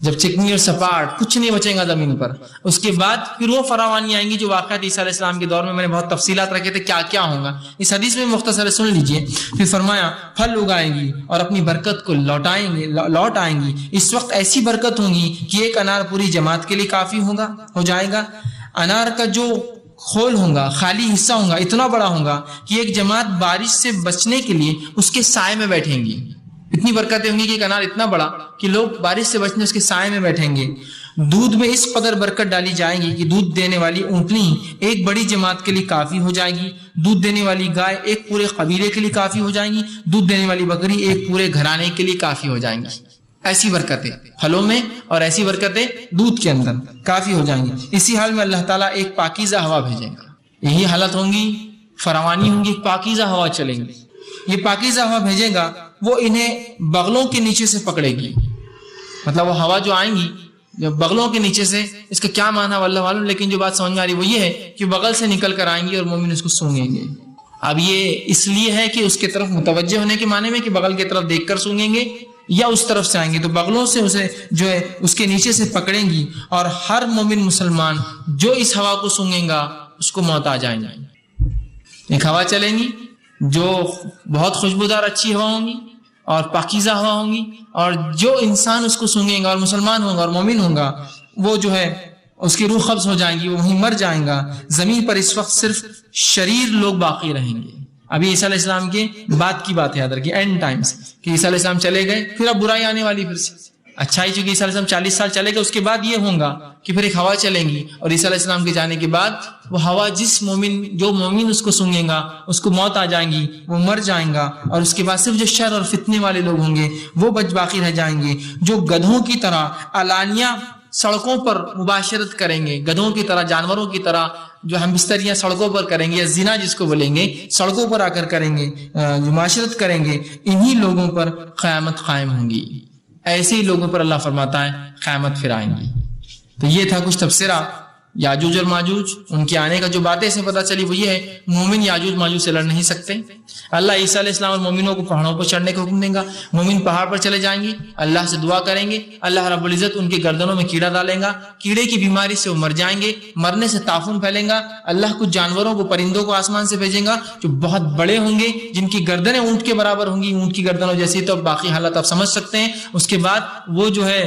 جب چکنی اور سپاٹ کچھ نہیں بچے گا زمین پر، اس کے بعد پھر وہ فراوانی آئیں گی جو واقعات عیسیٰ علیہ السلام کے دور میں نے بہت تفصیلات رکھے تھے کیا کیا ہوگا. اس حدیث میں مختصر سن لیجئے. پھر فرمایا پھل اگائیں گی اور اپنی برکت کو لوٹ آئیں گی. اس وقت ایسی برکت ہوگی کہ ایک انار پوری جماعت کے لیے کافی ہو جائے گا. انار کا جو کھول ہوگا، خالی حصہ ہوگا، اتنا بڑا ہوگا کہ ایک جماعت بارش سے بچنے کے لیے اس کے سائے میں بیٹھیں گی. اتنی برکتیں ہوں گی کہ ایک انار اتنا بڑا کہ لوگ بارش سے بچنے اس کے سائے میں بیٹھیں گے. دودھ میں اس قدر برکت ڈالی جائے گی کہ دودھ دینے والی اونٹنی ایک بڑی جماعت کے لیے کافی ہو جائے گی. دودھ دینے والی گائے ایک پورے قبیلے کے لیے کافی ہو جائیں گی. دودھ دینے والی بکری ایک پورے گھرانے کے لیے کافی ہو جائیں گی. ایسی برکتیں پھلوں میں اور ایسی برکتیں دودھ کے اندر کافی ہو جائیں گی. اسی حال میں اللہ تعالیٰ ایک پاکیزہ ہوا بھیجے گا. یہی حالت ہوں گی، فراوانی ہوں گی، پاکیزہ ہوا چلیں گی. یہ پاکیزہ ہوا بھیجے گا، وہ انہیں بغلوں کے نیچے سے پکڑے گی. مطلب وہ ہوا جو آئیں گی جو بغلوں کے نیچے سے، اس کا کیا معنی واللہ معلوم، لیکن جو بات سمجھ میں آ رہی وہ یہ ہے کہ بغل سے نکل کر آئیں گی اور مومن اس کو سونگیں گے. اب یہ اس لیے ہے کہ اس کے طرف متوجہ ہونے کے معنی میں کہ بغل کی طرف دیکھ کر سونگیں گے یا اس طرف سے آئیں گے. تو بغلوں سے اسے جو ہے اس کے نیچے سے پکڑیں گی اور ہر مومن مسلمان جو اس ہوا کو سونگیں گا اس کو موت آ جائیں گے. ایک ہوا چلیں گی جو بہت خوشبودار اچھی ہوا ہوں گی اور پاکیزہ ہوا ہوں گی، اور جو انسان اس کو سونگے گا اور مسلمان ہوگا اور مومن ہوگا وہ جو ہے اس کی روح قبض ہو جائیں گی، وہ وہیں مر جائیں گا. زمین پر اس وقت صرف شریر لوگ باقی رہیں گے. ابھی عیسیٰ علیہ السلام کے بعد کی بات یاد رکھیے، اینڈ ٹائمز کہ عیسیٰ علیہ السلام چلے گئے، پھر اب برائی آنے والی. پھر سے اچھائی چونکہ عیسیٰ علیہ السلام 40 سال چلے گئے، اس کے بعد یہ ہوگا کہ پھر ایک ہوا چلیں گی اور عیسیٰ علیہ السلام کے جانے کے بعد وہ ہوا جو مومن اس کو سونگے گا اس کو موت آ جائیں گی، وہ مر جائیں گا. اور اس کے بعد صرف جو شر اور فتنے والے لوگ ہوں گے وہ باقی رہ جائیں گے، جو گدھوں کی طرح علانیہ سڑکوں پر مباشرت کریں گے، گدھوں کی طرح، جانوروں کی طرح جو ہم بستریاں سڑکوں پر کریں گے، یا زنا جس کو بولیں گے، سڑکوں پر آ کر کریں گے، جو معاشرت کریں گے. انہی لوگوں پر قیامت قائم ہوں گی. ایسے ہی لوگوں پر اللہ فرماتا ہے قیامت پھر آئیں گی. تو یہ تھا کچھ تبصرہ یاجوج اور ماجوج. ان کے آنے کا جو باتیں سے پتہ چلی وہ یہ ہے مومن یاجوج ماجوج سے لڑ نہیں سکتے. اللہ عیسیٰ علیہ السلام اور مومنوں کو پہاڑوں پر چڑھنے کا حکم دے گا. مومن پہاڑ پر چلے جائیں گے، اللہ سے دعا کریں گے، اللہ رب العزت ان کے گردنوں میں کیڑا ڈالیں گا، کیڑے کی بیماری سے وہ مر جائیں گے، مرنے سے تعفن پھیلیں گا. اللہ کچھ جانوروں کو، پرندوں کو آسمان سے بھیجیں گا جو بہت بڑے ہوں گے، جن کی گردنیں اونٹ کے برابر ہوں گی، اونٹ کی گردنوں جیسی. تو باقی حالت آپ سمجھ سکتے ہیں. اس کے بعد وہ جو ہے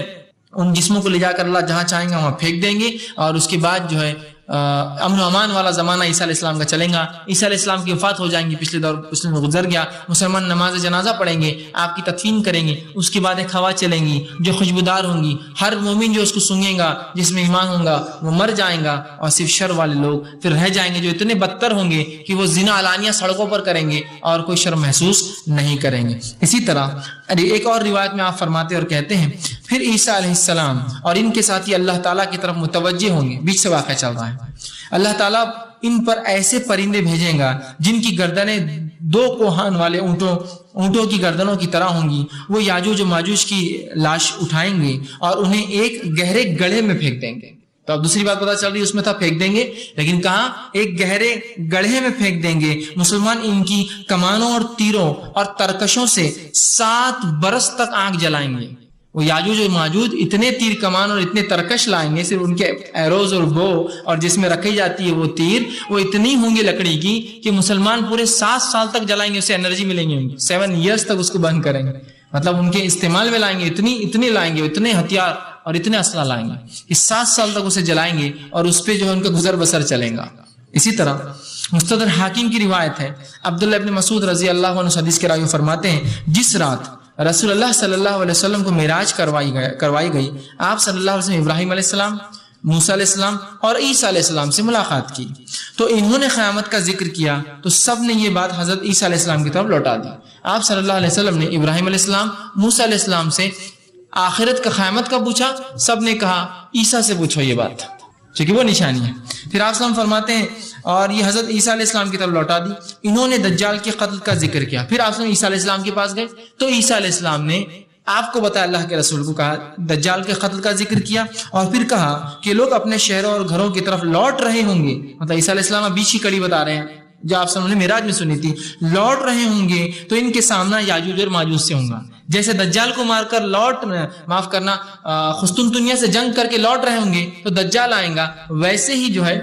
ان جسموں کو لے جا کر اللہ جہاں چاہیں گے وہاں پھینک دیں گے. اور اس کے بعد جو ہے امن و امان والا زمانہ عیسیٰ علیہ السلام کا چلیں گا. عیسیٰ علیہ السلام کی وفات ہو جائیں گی، پچھلے میں گزر گیا. مسلمان نماز جنازہ پڑھیں گے، آپ کی تدفین کریں گے. اس کے بعد ایک ہوا چلیں گی جو خوشبودار ہوں گی. ہر مومن جو اس کو سونگے گا، جس میں ایمان ہوگا، وہ مر جائیں گا. اور صرف شر والے لوگ پھر رہ جائیں گے جو اتنے بدتر ہوں گے کہ وہ زنا علانیہ سڑکوں پر کریں گے اور کوئی شرم محسوس نہیں کریں گے. اسی طرح ایک اور روایت میں آپ فرماتے اور کہتے ہیں پھر عیسیٰ علیہ السلام اور ان کے ساتھی اللہ تعالیٰ کی طرف متوجہ ہوں گے. بیچ سے واقعہ چل رہا ہے. اللہ تعالیٰ ان پر ایسے پرندے بھیجیں گا جن کی گردنیں 2 کوہان والے اونٹوں اونٹوں کی گردنوں کی طرح ہوں گی. وہ یاجوج و ماجوج کی لاش اٹھائیں گے اور انہیں ایک گہرے گڑھے میں پھینک دیں گے. تو اب دوسری بات پتا چل رہی ہے، اس میں تھا پھینک دیں گے، لیکن کہاں؟ ایک گہرے گڑھے میں پھینک دیں گے. مسلمان ان کی کمانوں اور تیروں اور ترکشوں سے 7 برس تک آگ جلائیں گے. وہ یاجوج و ماجوج اتنے تیر کمان اور اتنے ترکش لائیں گے، صرف ان کے ایروز اور بو اور جس میں رکھی جاتی ہے وہ تیر، وہ اتنی ہوں گے لکڑی کی کہ مسلمان پورے 7 سال تک جلائیں گے، اسے انرجی ملیں گے، 7 ایئرس تک اس کو بند کریں گے. مطلب ان کے استعمال میں لائیں گے، اتنے لائیں گے، اتنے ہتھیار اور اتنے اسلحہ لائیں گے کہ 7 سال تک اسے جلائیں گے اور اس پہ جو ہے ان کا گزر بسر چلیں گا. اسی طرح مستدرک حاکم کی روایت ہے، عبداللہ ابن مسعود رضی اللہ عنہ حدیث کے راوی فرماتے ہیں، جس رات رسول اللہ صلی اللہ علیہ وسلم کو معراج کروائی گئی، آپ صلی اللہ علیہ وسلم ابراہیم علیہ السلام، موسیٰ علیہ السلام اور عیسیٰ علیہ السلام سے ملاقات کی. تو انہوں نے قیامت کا ذکر کیا تو سب نے یہ بات حضرت عیسیٰ علیہ السلام کی طرف لوٹا دی. آپ صلی اللہ علیہ وسلم نے ابراہیم علیہ السلام، موسیٰ علیہ السلام سے آخرت کا قیامت کا پوچھا، سب نے کہا عیسیٰ سے پوچھو یہ بات، کیونکہ وہ نشانی ہے. پھر آپ صلی اللہ علیہ وسلم فرماتے ہیں اور یہ حضرت عیسیٰ علیہ السلام کی طرف لوٹا دی. انہوں نے دجال کے قتل کا ذکر کیا. پھر آپ صلی اللہ علیہ وسلم عیسیٰ علیہ السلام کے پاس گئے تو عیسیٰ علیہ السلام نے آپ کو بتایا، اللہ کے رسول کو کہا، دجال کے قتل کا ذکر کیا اور پھر کہا کہ لوگ اپنے شہروں اور گھروں کی طرف لوٹ رہے ہوں گے. مطلب عیسیٰ علیہ السلام بیچ کی کڑی بتا رہے ہیں جو آپ سب نے معراج میں سنی تھی. لوٹ رہے ہوں گے تو ان کے سامنا یاجوج اور ماجوج سے ہوں گا. جیسے دجال کو مار کر قسطنطنیہ سے جنگ کر کے لوٹ رہے ہوں گے تو دجال آئیں گا، ویسے ہی جو ہے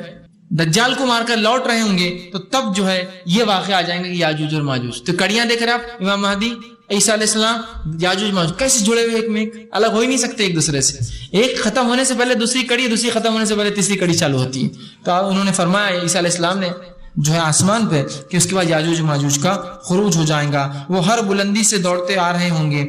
دجال کو مار کر لوٹ رہے ہوں گے تو تب جو ہے یہ واقعہ آ جائیں گے کہ یاجوج اور ماجوج. تو کڑیاں دیکھ رہے آپ، امام مہدی، عیسیٰ علیہ السلام، یاجوج ماجوج کیسے جڑے ہوئے، ایک میں ایک الگ ہو ہی نہیں سکتے ایک دوسرے سے. ایک ختم ہونے سے پہلے دوسری کڑی، دوسری ختم ہونے سے پہلے تیسری کڑی چالو ہوتی ہے. تو انہوں نے فرمایا عیسیٰ علیہ السلام نے جو ہے آسمان پہ کہ اس کے بعد یاجوج ماجوج کا خروج ہو جائے گا. وہ ہر بلندی سے دوڑتے آ رہے ہوں گے،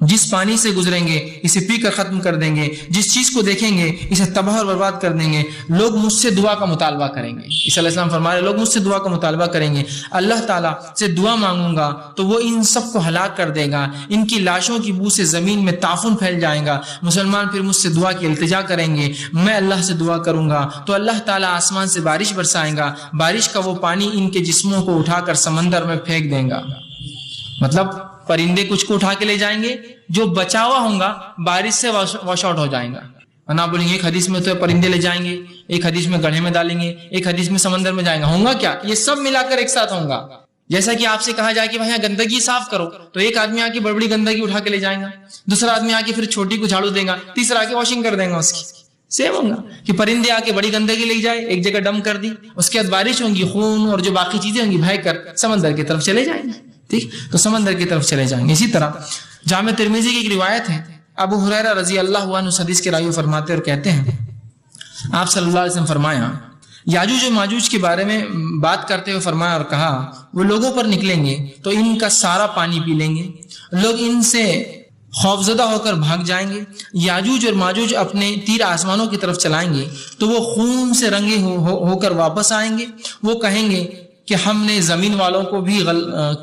جس پانی سے گزریں گے اسے پی کر ختم کر دیں گے، جس چیز کو دیکھیں گے اسے تباہ اور برباد کر دیں گے. لوگ مجھ سے دعا کا مطالبہ کریں گے. عیسیٰ علیہ السلام فرما رہے لوگ مجھ سے دعا کا مطالبہ کریں گے، اللہ تعالیٰ سے دعا مانگوں گا تو وہ ان سب کو ہلاک کر دے گا. ان کی لاشوں کی بو سے زمین میں تعفن پھیل جائے گا. مسلمان پھر مجھ سے دعا کی التجا کریں گے، میں اللہ سے دعا کروں گا تو اللہ تعالیٰ آسمان سے بارش برسائیں گا. بارش کا وہ پانی ان کے جسموں کو اٹھا کر سمندر میں پھینک دیں گا. مطلب پرندے کچھ کو اٹھا کے لے جائیں گے، جو بچا ہوا ہوں گا بارش سے واش آؤٹ ہو جائیں گا. ورنہ بولیں گے ایک حدیث میں تو پرندے لے جائیں گے، ایک حدیث میں گڑھے میں ڈالیں گے، ایک حدیث میں سمندر میں جائیں گا. ہوں گا کیا؟ یہ سب ملا کر ایک ساتھ ہوں گا. جیسا کہ آپ سے کہا جائے کہ بھائی یہاں گندگی صاف کرو تو ایک آدمی آ کے بڑی بڑی گندگی اٹھا کے لے جائیں گا، دوسرا آدمی آ کے پھر چھوٹی کو جھاڑو دے گا، تیسرا آ کے واشنگ کر دے گا اس کی. سیم ہوگا کہ پرندے آ کے بڑی گندگی لے جائے، ایک جگہ ڈم کر دی، اس کے بعد بارش ہوگی، خون اور جو باقی چیزیں ہوں گی بہہ کر سمندر کی طرف چلے جائیں گے. ٹھیک، تو سمندر کی طرف چلے جائیں گے. اسی طرح جامع ترمذی کی ایک روایت ہے، ابو ہریرہ رضی اللہ عنہ حدیث کے راوی فرماتے اور کہتے ہیں آپ صلی اللہ علیہ وسلم فرمایا، یاجوج و ماجوج کے بارے میں بات کرتے ہوئے فرمایا اور کہا، وہ لوگوں پر نکلیں گے تو ان کا سارا پانی پی لیں گے، لوگ ان سے خوفزدہ ہو کر بھاگ جائیں گے. یاجوج اور ماجوج اپنے تیر آسمانوں کی طرف چلائیں گے تو وہ خون سے رنگے ہو کر واپس آئیں گے. وہ کہیں گے کہ ہم نے زمین والوں کو بھی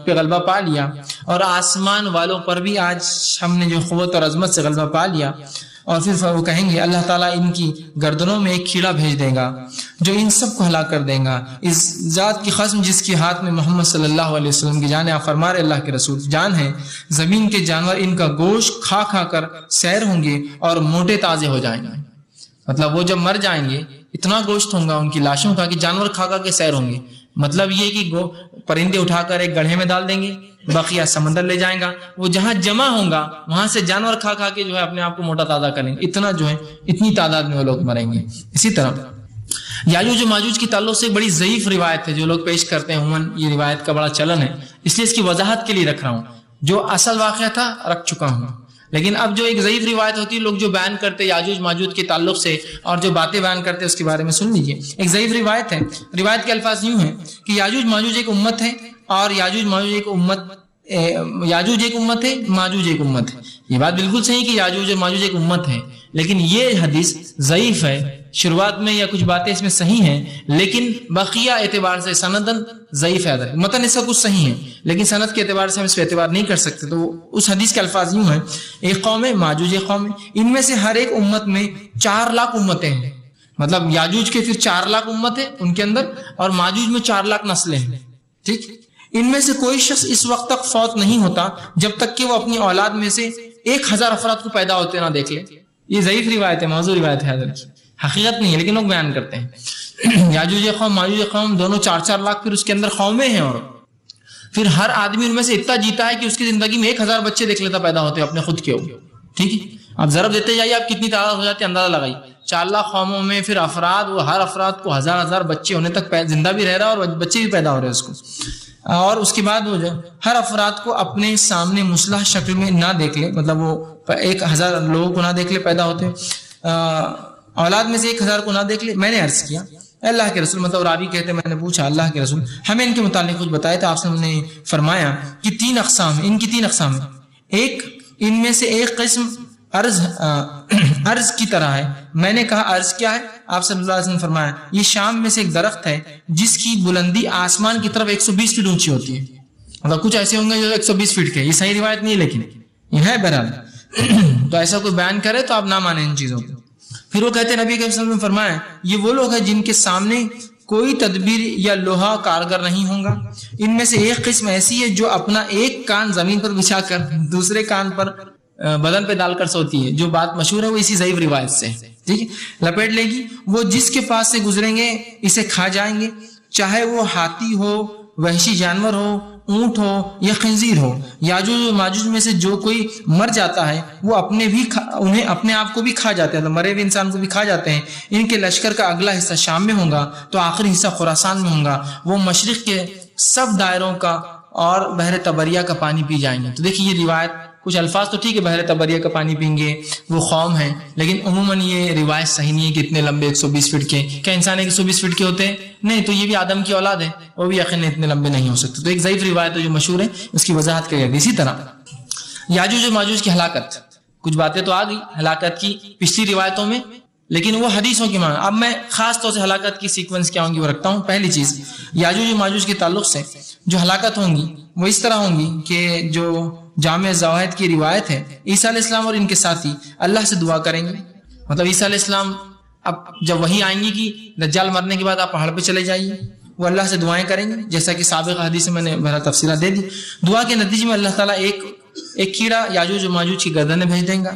پہ غلبہ پا لیا اور آسمان والوں پر بھی آج ہم نے جو قوت اور عظمت سے غلبہ پا لیا. اور پھر وہ کہیں گے اللہ تعالیٰ ان کی گردنوں میں ایک کیڑا بھیج دے گا جو ان سب کو ہلاک کر دے گا. اس ذات کی قسم جس کے ہاتھ میں محمد صلی اللہ علیہ وسلم کی جان ہے، آپ فرما رہے اللہ کے رسول جان ہے، زمین کے جانور ان کا گوشت کھا کھا کر سیر ہوں گے اور موٹے تازے ہو جائیں گے. مطلب وہ جب مر جائیں گے اتنا گوشت ہوگا ان کی لاشوں کا کہ جانور کھا کھا کے سیر ہوں گے. مطلب یہ کہ پرندے اٹھا کر ایک گڑھے میں ڈال دیں گے، بقیہ سمندر لے جائیں گا، وہ جہاں جمع ہوں گا وہاں سے جانور کھا کھا کے جو ہے اپنے آپ کو موٹا تازہ کریں گے. اتنا جو ہے اتنی تعداد میں وہ لوگ مریں گے. اسی طرح یاجوج و ماجوج کی تعلق سے ایک بڑی ضعیف روایت ہے جو لوگ پیش کرتے ہیں. عموماً یہ روایت کا بڑا چلن ہے، اس لیے اس کی وضاحت کے لیے رکھ رہا ہوں. جو اصل واقعہ تھا رکھ چکا ہوں، لیکن اب جو ایک ضعیف روایت ہوتی ہے، لوگ جو بیان کرتے یاجوج ماجوج کے تعلق سے اور جو باتیں بیان کرتے اس کے بارے میں سن لیجئے. ایک ضعیف روایت ہے، روایت کے الفاظ یوں ہیں کہ یاجوج ماجوج ایک امت ہے اور یاجوج ایک امت ہے، ماجوج ایک امت ہے. یہ بات بالکل صحیح کہ یاجوج اور ماجوج ایک امت ہے، لیکن یہ حدیث ضعیف ہے. شروعات میں یا کچھ باتیں اس میں صحیح ہیں لیکن بقیہ اعتبار سے سندن ضعیف ہے. متن اس کا کچھ صحیح ہے لیکن سند کے اعتبار سے ہم اس پہ اعتبار نہیں کر سکتے. تو اس حدیث کے الفاظ یوں ہیں، ایک قوم ہے ماجوج ایک قوم ہے، ان میں سے ہر ایک امت میں 4 لاکھ امتیں ہیں. مطلب یاجوج کے پھر 4 لاکھ امت ہے ان کے اندر اور ماجوج میں 4 لاکھ نسلیں ہیں. ٹھیک، ان میں سے کوئی شخص اس وقت تک فوت نہیں ہوتا جب تک کہ وہ اپنی اولاد میں سے 1000 افراد کو پیدا ہوتے نہ دیکھ لے. یہ ضعیف روایت ہے، موضوع روایت ہے، حقیقت نہیں ہے لیکن لوگ بیان کرتے ہیں. یاجوج قوم ماجوج قوم دونوں 4-4 لاکھ، پھر اس کے اندر قومیں ہیں، اور پھر ہر آدمی ان میں سے اتنا جیتا ہے کہ اس کی زندگی میں 1000 بچے دیکھ لیتا پیدا ہوتے اپنے خود کے. ٹھیک ہے، آپ ضرب دیتے جائیے، آپ کتنی تعداد ہو جاتی ہے اندازہ لگائی. 4 لاکھ قوموں میں پھر افراد، وہ ہر افراد کو 1000 بچے ہونے تک زندہ بھی رہ رہا ہے اور بچے بھی پیدا ہو رہے ہیں اس کو. اور اس کے بعد وہ جو ہر افراد کو اپنے سامنے مسلح شکل میں نہ دیکھ لے، مطلب وہ 1000 لوگوں کو نہ دیکھ لے پیدا ہوتے، اولاد میں سے 1000 کو نہ دیکھ لے. میں نے عرض کیا اللہ کے رسول، مطلب راوی کہتے میں نے پوچھا اللہ کے رسول ہمیں ان کے متعلق کچھ بتائے تو آپ سے ہم نے فرمایا کہ 3 اقسام ہیں، ان کی 3 اقسام ہیں. ایک، ان میں سے ایک قسم ارض کی طرح ہے. میں نے کہا ارض کیا ہے؟ آپ صلی اللہ علیہ وسلم نے فرمایا یہ شام میں سے ایک درخت ہے جس کی بلندی آسمان کی طرف 120 فٹ اونچی ہوتی ہے. مطلب کچھ ایسے ہوں گے جو 120 فٹ کے، یہ صحیح روایت نہیں ہے لیکن یہ ہے بہرحال. تو ایسا کوئی بیان کرے تو آپ نہ مانیں ان چیزوں کو. پھر وہ کہتے ہیں نبی کے وسلم نے فرمایا یہ وہ لوگ ہیں جن کے سامنے کوئی تدبیر یا لوہا کارگر نہیں ہوں گا. ان میں سے ایک قسم ایسی ہے جو اپنا ایک کان زمین پر بچھا کر دوسرے کان پر بدن پہ ڈال کر سوتی ہے. جو بات مشہور ہے وہ اسی ضعیف روایت سے، ٹھیک ہے، لپیٹ لے گی. وہ جس کے پاس سے گزریں گے اسے کھا جائیں گے، چاہے وہ ہاتھی ہو، وحشی جانور ہو، اونٹ ہو یا خنزیر ہو. یاجوج و ماجوج میں سے جو کوئی مر جاتا ہے وہ انہیں اپنے آپ کو بھی کھا جاتے ہیں، تو مرے ہوئے انسان کو بھی کھا جاتے ہیں. ان کے لشکر کا اگلا حصہ شام میں ہوگا تو آخری حصہ خراسان میں ہوگا. وہ مشرق کے سب دائروں کا اور بحر طبریہ کا پانی پی جائیں گے. تو دیکھیے یہ روایت کچھ الفاظ تو ٹھیک ہے، بحر طبریہ کا پانی پئیں گے وہ قوم ہے، لیکن عموماً یہ روایت صحیح نہیں ہے کہ اتنے لمبے 120 فٹ کے. کیا انسان 120 فٹ کے ہوتے ہیں؟ نہیں، تو یہ بھی آدم کی اولاد ہے، وہ بھی یقیناً اتنے لمبے نہیں ہو سکتے. تو ایک ضعیف روایت ہے جو مشہور ہے، اس کی وضاحت کی گئی. اسی طرح یاجوج و ماجوج کی ہلاکت، کچھ باتیں تو آ گئی ہلاکت کی پچھلی روایتوں میں، لیکن وہ حدیثوں کی معنی. اب میں خاص طور سے ہلاکت کی سیکوینس کیا ہوں گی وہ رکھتا ہوں. پہلی چیز، یاجوج و ماجوج کے تعلق سے جو ہلاکت ہوں گی وہ اس طرح ہوں گی کہ جو جامع زواہد کی روایت ہے، عیسیٰ علیہ السلام اور ان کے ساتھی اللہ سے دعا کریں گے. مطلب عیسیٰ علیہ السلام اب جب وہی آئیں گی کہ دجال مرنے کے بعد آپ پہاڑ پہ چلے جائیے، وہ اللہ سے دعائیں کریں گے جیسا کہ سابق حدیث میں نے بہرحال تفصیلات دے دی. دعا کے نتیجے میں اللہ تعالیٰ ایک کیڑا یاجوج و ماجوج کی گردن میں بھیج دیں گا،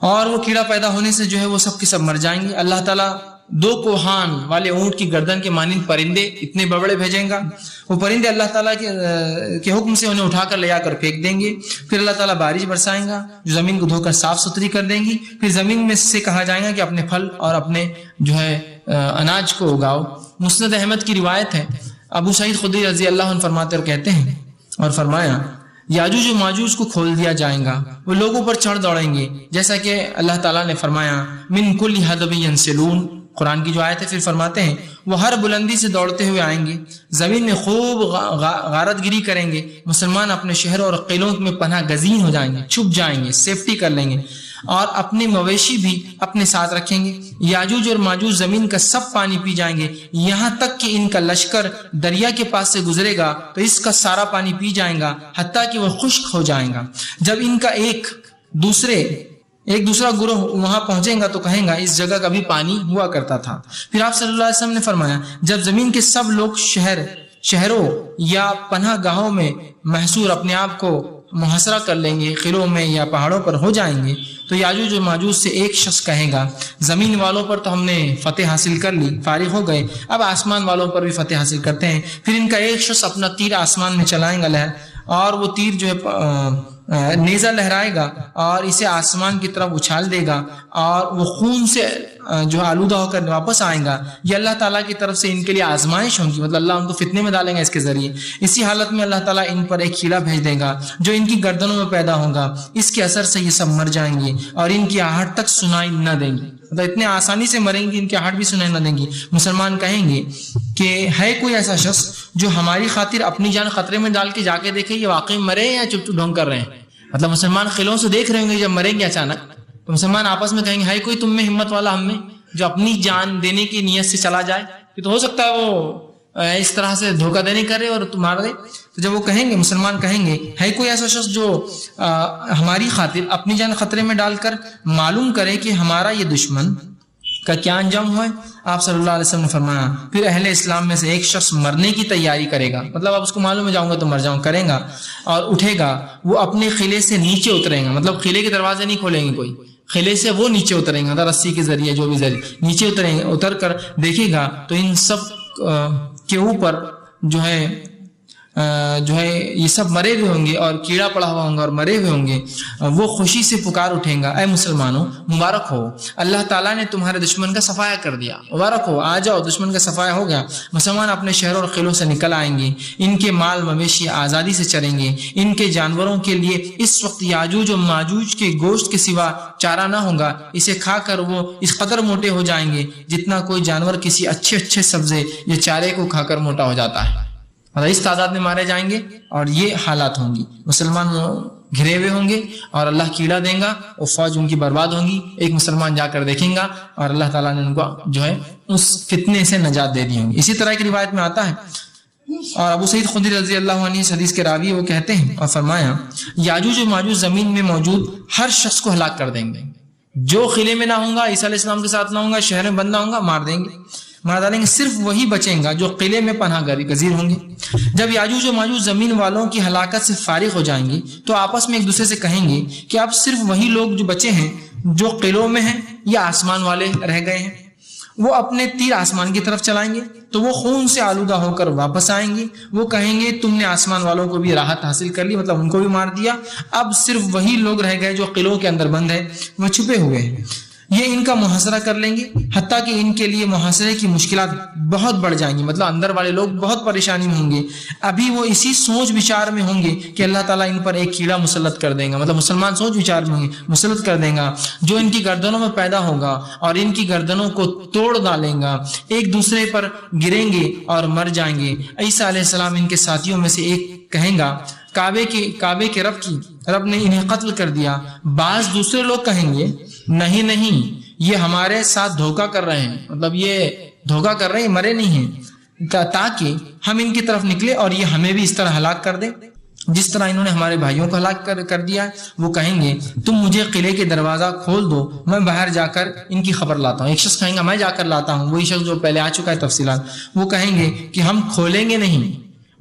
اور وہ کیڑا پیدا ہونے سے جو ہے وہ سب کے سب مر جائیں گے. اللہ تعالیٰ 2 کوہان والے اونٹ کی گردن کے مانند پرندے اتنے بڑے بھیجیں گا. وہ پرندے اللہ تعالیٰ کے حکم سے انہیں اٹھا کر لے آ کر پھینک دیں گے. پھر اللہ تعالیٰ بارش برسائیں گا جو زمین کو دھو کر صاف ستھری کر دیں گی. پھر زمین میں سے کہا جائے گا کہ اپنے پھل اور اپنے جو ہے اناج کو اگاؤ. مسند احمد کی روایت ہے، ابو سعید خدری رضی اللہ عنہ فرماتے اور کہتے ہیں اور فرمایا یاجوج و ماجوج کو کھول دیا جائے گا، وہ لوگوں پر چڑھ دوڑیں گے جیسا کہ اللہ تعالیٰ نے فرمایا من کل حدب ینسلون، قرآن کی جو آیت ہے. پھر فرماتے ہیں وہ ہر بلندی سے دوڑتے ہوئے آئیں گے، زمین میں خوب غارت گیری کریں گے. مسلمان اپنے شہروں اور قلعوں میں پناہ گزین ہو جائیں گے، چھپ جائیں گے، سیفٹی کر لیں گے، اور اپنے مویشی بھی اپنے ساتھ رکھیں گے. یاجوج اور ماجوج زمین کا سب پانی پی جائیں گے، یہاں تک کہ ان کا لشکر دریا کے پاس سے گزرے گا تو اس کا سارا پانی پی جائیں گا حتیٰ کہ وہ خشک ہو جائیں گا. جب ان کا ایک دوسرا گروہ وہاں پہنچے گا تو کہیں گا اس جگہ کا بھی پانی ہوا کرتا تھا. پھر آپ صلی اللہ علیہ وسلم نے فرمایا جب زمین کے سب لوگ شہروں یا پناہ گاہوں میں محصور اپنے آپ کو محاصرہ کر لیں گے، قلعوں میں یا پہاڑوں پر ہو جائیں گے، تو یاجوج و ماجوج سے ایک شخص کہے گا زمین والوں پر تو ہم نے فتح حاصل کر لی، فارغ ہو گئے، اب آسمان والوں پر بھی فتح حاصل کرتے ہیں. پھر ان کا ایک شخص اپنا تیر آسمان میں چلائے گا اور وہ تیر جو ہے نیزہ لہرائے گا اور اسے آسمان کی طرف اچھال دے گا اور وہ خون سے جو آلودہ ہو کر واپس آئے گا. یہ اللہ تعالیٰ کی طرف سے ان کے لیے آزمائش ہوگی، مطلب اللہ ان کو فتنے میں ڈالیں گا اس کے ذریعے. اسی حالت میں اللہ تعالیٰ ان پر ایک کیڑا بھیج دے گا جو ان کی گردنوں میں پیدا ہوگا. اس کے اثر سے یہ سب مر جائیں گے اور ان کی آہٹ تک سنائی نہ دیں گے، مطلب اتنے آسانی سے مریں گے ان کی آہٹ بھی سنائی نہ دیں گی. مسلمان کہیں گے کہ ہے کوئی ایسا شخص جو ہماری خاطر اپنی جان خطرے میں ڈال کے جا کے دیکھے یہ واقعی مرے یا چپ ڈھونگ کر رہے ہیں. مطلب مسلمان قلعوں سے دیکھ رہے ہوں گے جب مریں گے اچانک، تو مسلمان آپس میں کہیں گے ہے کوئی تم میں ہمت والا ہم میں جو اپنی جان دینے کی نیت سے چلا جائے. کہ تو ہو سکتا ہے وہ اس طرح سے دھوکہ دینے کرے اور تم مار دے. تو جب وہ کہیں گے، مسلمان کہیں گے ہے کوئی ایسا شخص جو ہماری خاطر اپنی جان خطرے میں ڈال کر معلوم کرے کہ ہمارا یہ دشمن کا کیا انجام ہوا ہے؟ آپ صلی اللہ علیہ وسلم نے فرمایا پھر اہل اسلام میں سے ایک شخص مرنے کی تیاری کرے گا، مطلب اب اس کو معلوم ہے جاؤں گا تو مر جاؤں، کرے گا اور اٹھے گا، وہ اپنے قلعے سے نیچے اترے گا، مطلب قلعے کے دروازے نہیں کھولیں گے کوئی، قلعے سے وہ نیچے اتریں گا، رسی کے ذریعے جو بھی ذریعے نیچے اتریں گے، اتر کر دیکھے گا تو ان سب کے اوپر جو ہے یہ سب مرے ہوئے ہوں گے اور کیڑا پڑا ہوا ہوں گا اور مرے ہوئے ہوں گے، وہ خوشی سے پکار اٹھیں گا، اے مسلمانوں مبارک ہو، اللہ تعالیٰ نے تمہارے دشمن کا صفایا کر دیا، مبارک ہو، آ جاؤ، دشمن کا صفایا ہو گیا، مسلمان اپنے شہروں اور قلعوں سے نکل آئیں گے، ان کے مال مویشی آزادی سے چریں گے، ان کے جانوروں کے لیے اس وقت یاجوج و ماجوج کے گوشت کے سوا چارہ نہ ہوگا، اسے کھا کر وہ اس قدر موٹے ہو جائیں گے جتنا کوئی جانور کسی اچھے سبزے یا چارے کو کھا کر موٹا ہو جاتا ہے، اس تعداد میں مارے جائیں گے اور یہ حالات ہوں گی، مسلمان گھرے ہوئے ہوں گے اور اللہ کیڑا دیں گا اور فوج ان کی برباد ہوں گی، ایک مسلمان جا کر دیکھیں گا اور اللہ تعالیٰ نے ان کو جو ہے اس فتنے سے نجات دے دی ہوں گی۔ اسی طرح کی روایت میں آتا ہے اور ابو سعید خدری رضی اللہ عنہ اس حدیث کے راوی وہ کہتے ہیں اور فرمایا یاجوج و ماجوج زمین میں موجود ہر شخص کو ہلاک کر دیں گے، جو قلعے میں نہ ہوں گا، عیسیٰ علیہ السلام کے ساتھ نہ ہوں گا، شہر میں بند نہ ہوں گا، مار دیں گے، مار ڈالیں گے، صرف وہی بچیں گا جو قلعے میں پناہ گزیر ہوں گے۔ جب یاجوج و ماجوج زمین والوں کی ہلاکت سے فارغ ہو جائیں گے تو آپس میں ایک دوسرے سے کہیں گے کہ اب صرف وہی لوگ جو بچے ہیں جو قلعوں میں ہیں یا آسمان والے رہ گئے ہیں، وہ اپنے تیر آسمان کی طرف چلائیں گے تو وہ خون سے آلودہ ہو کر واپس آئیں گے، وہ کہیں گے تم نے آسمان والوں کو بھی راحت حاصل کر لی، مطلب ان کو بھی مار دیا، اب صرف وہی لوگ رہ گئے جو قلعوں کے اندر بند ہیں، وہ چھپے ہوئے ہیں، یہ ان کا محاصرہ کر لیں گے حتیٰ کہ ان کے لیے محاصرے کی مشکلات بہت بڑھ جائیں گی، مطلب اندر والے لوگ بہت پریشانی میں ہوں گے، ابھی وہ اسی سوچ وچار میں ہوں گے کہ اللہ تعالیٰ ان پر ایک کیڑا مسلط کر دیں گا، مطلب مسلمان سوچ وچار میں ہوں گے، مسلط کر دیں گا جو ان کی گردنوں میں پیدا ہوگا اور ان کی گردنوں کو توڑ ڈالیں گا، ایک دوسرے پر گریں گے اور مر جائیں گے۔ عیسیٰ علیہ السلام ان کے ساتھیوں میں سے ایک کہیں گا کعبے کے رب نے انہیں قتل کر دیا، بعض دوسرے لوگ کہیں گے نہیں یہ ہمارے ساتھ دھوکہ کر رہے ہیں، مطلب یہ دھوکہ کر رہے ہیں، مرے نہیں ہیں، تاکہ ہم ان کی طرف نکلے اور یہ ہمیں بھی اس طرح ہلاک کر دیں جس طرح انہوں نے ہمارے بھائیوں کو ہلاک کر دیا ہے۔ وہ کہیں گے تم مجھے قلعے کے دروازہ کھول دو، میں باہر جا کر ان کی خبر لاتا ہوں، ایک شخص کہیں گا میں جا کر لاتا ہوں، وہی شخص جو پہلے آ چکا ہے تفصیلات، وہ کہیں گے کہ ہم کھولیں گے نہیں،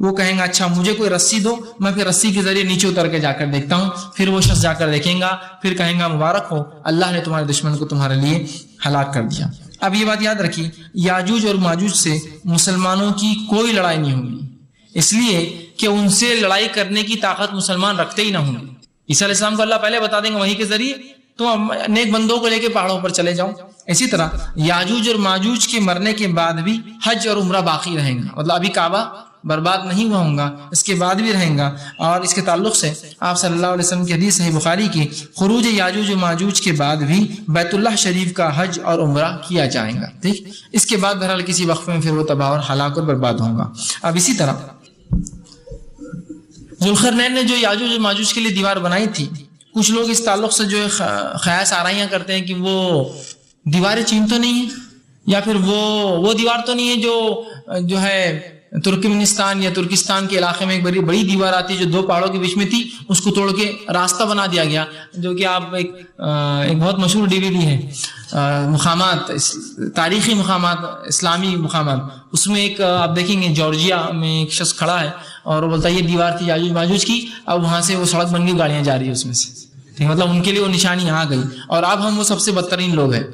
وہ کہیں گا اچھا مجھے کوئی رسی دو، میں پھر رسی کے ذریعے نیچے اتر کے جا کر دیکھتا ہوں، پھر وہ شخص جا کر دیکھیں گا، پھر کہیں گا مبارک ہو، اللہ نے تمہارے دشمن کو تمہارے لیے ہلاک کر دیا۔ اب یہ بات یاد رکھیے یاجوج اور ماجوج سے مسلمانوں کی کوئی لڑائی نہیں ہوگی، اس لیے کہ ان سے لڑائی کرنے کی طاقت مسلمان رکھتے ہی نہ ہوں گے۔ عیسیٰ علیہ السلام کو اللہ پہلے بتا دیں گے وحی کے ذریعے تم نیک بندوں کو لے کے پہاڑوں پر چلے جاؤ۔ اسی طرح یاجوج اور ماجوج کے مرنے کے بعد بھی حج اور عمرہ باقی رہیں گا، مطلب ابھی کعبہ برباد نہیں ہوا ہوں گا، اس کے بعد بھی رہیں گا۔ اور اس کے تعلق سے آپ صلی اللہ علیہ وسلم کی حدیث صحیح بخاری کی خروج یاجوج و ماجوج کے بعد بھی بیت اللہ شریف کا حج اور عمرہ کیا جائے گا، ٹھیک، اس کے بعد بہرحال کسی وقفے میں پھر وہ تباہ اور ہلاک اور برباد ہوگا۔ اب اسی طرح ذوالقرنین نے جو یاجوج و ماجوج کے لیے دیوار بنائی تھی، کچھ لوگ اس تعلق سے جو خیاس آرائیاں کرتے ہیں کہ وہ دیواریں چین تو نہیں ہے، یا پھر وہ دیوار تو نہیں ہے جو ہے ترکمنستان یا ترکستان کے علاقے میں ایک بڑی دیوار آتی ہے جو دو پہاڑوں کے بیچ میں تھی، اس کو توڑ کے راستہ بنا دیا گیا، جو کہ آپ ایک بہت مشہور DVD ہے مقامات، تاریخی مقامات، اسلامی مقامات، اس میں ایک آپ دیکھیں گے جارجیا میں ایک شخص کھڑا ہے اور وہ بولتا ہے یہ دیوار تھی یاجوج ماجوج کی، اب وہاں سے وہ سڑک بن گئی، گاڑیاں جا رہی ہے اس میں سے، مطلب ان کے لیے وہ نشانی آ گئی اور اب ہم وہ سب سے بدترین لوگ ہیں۔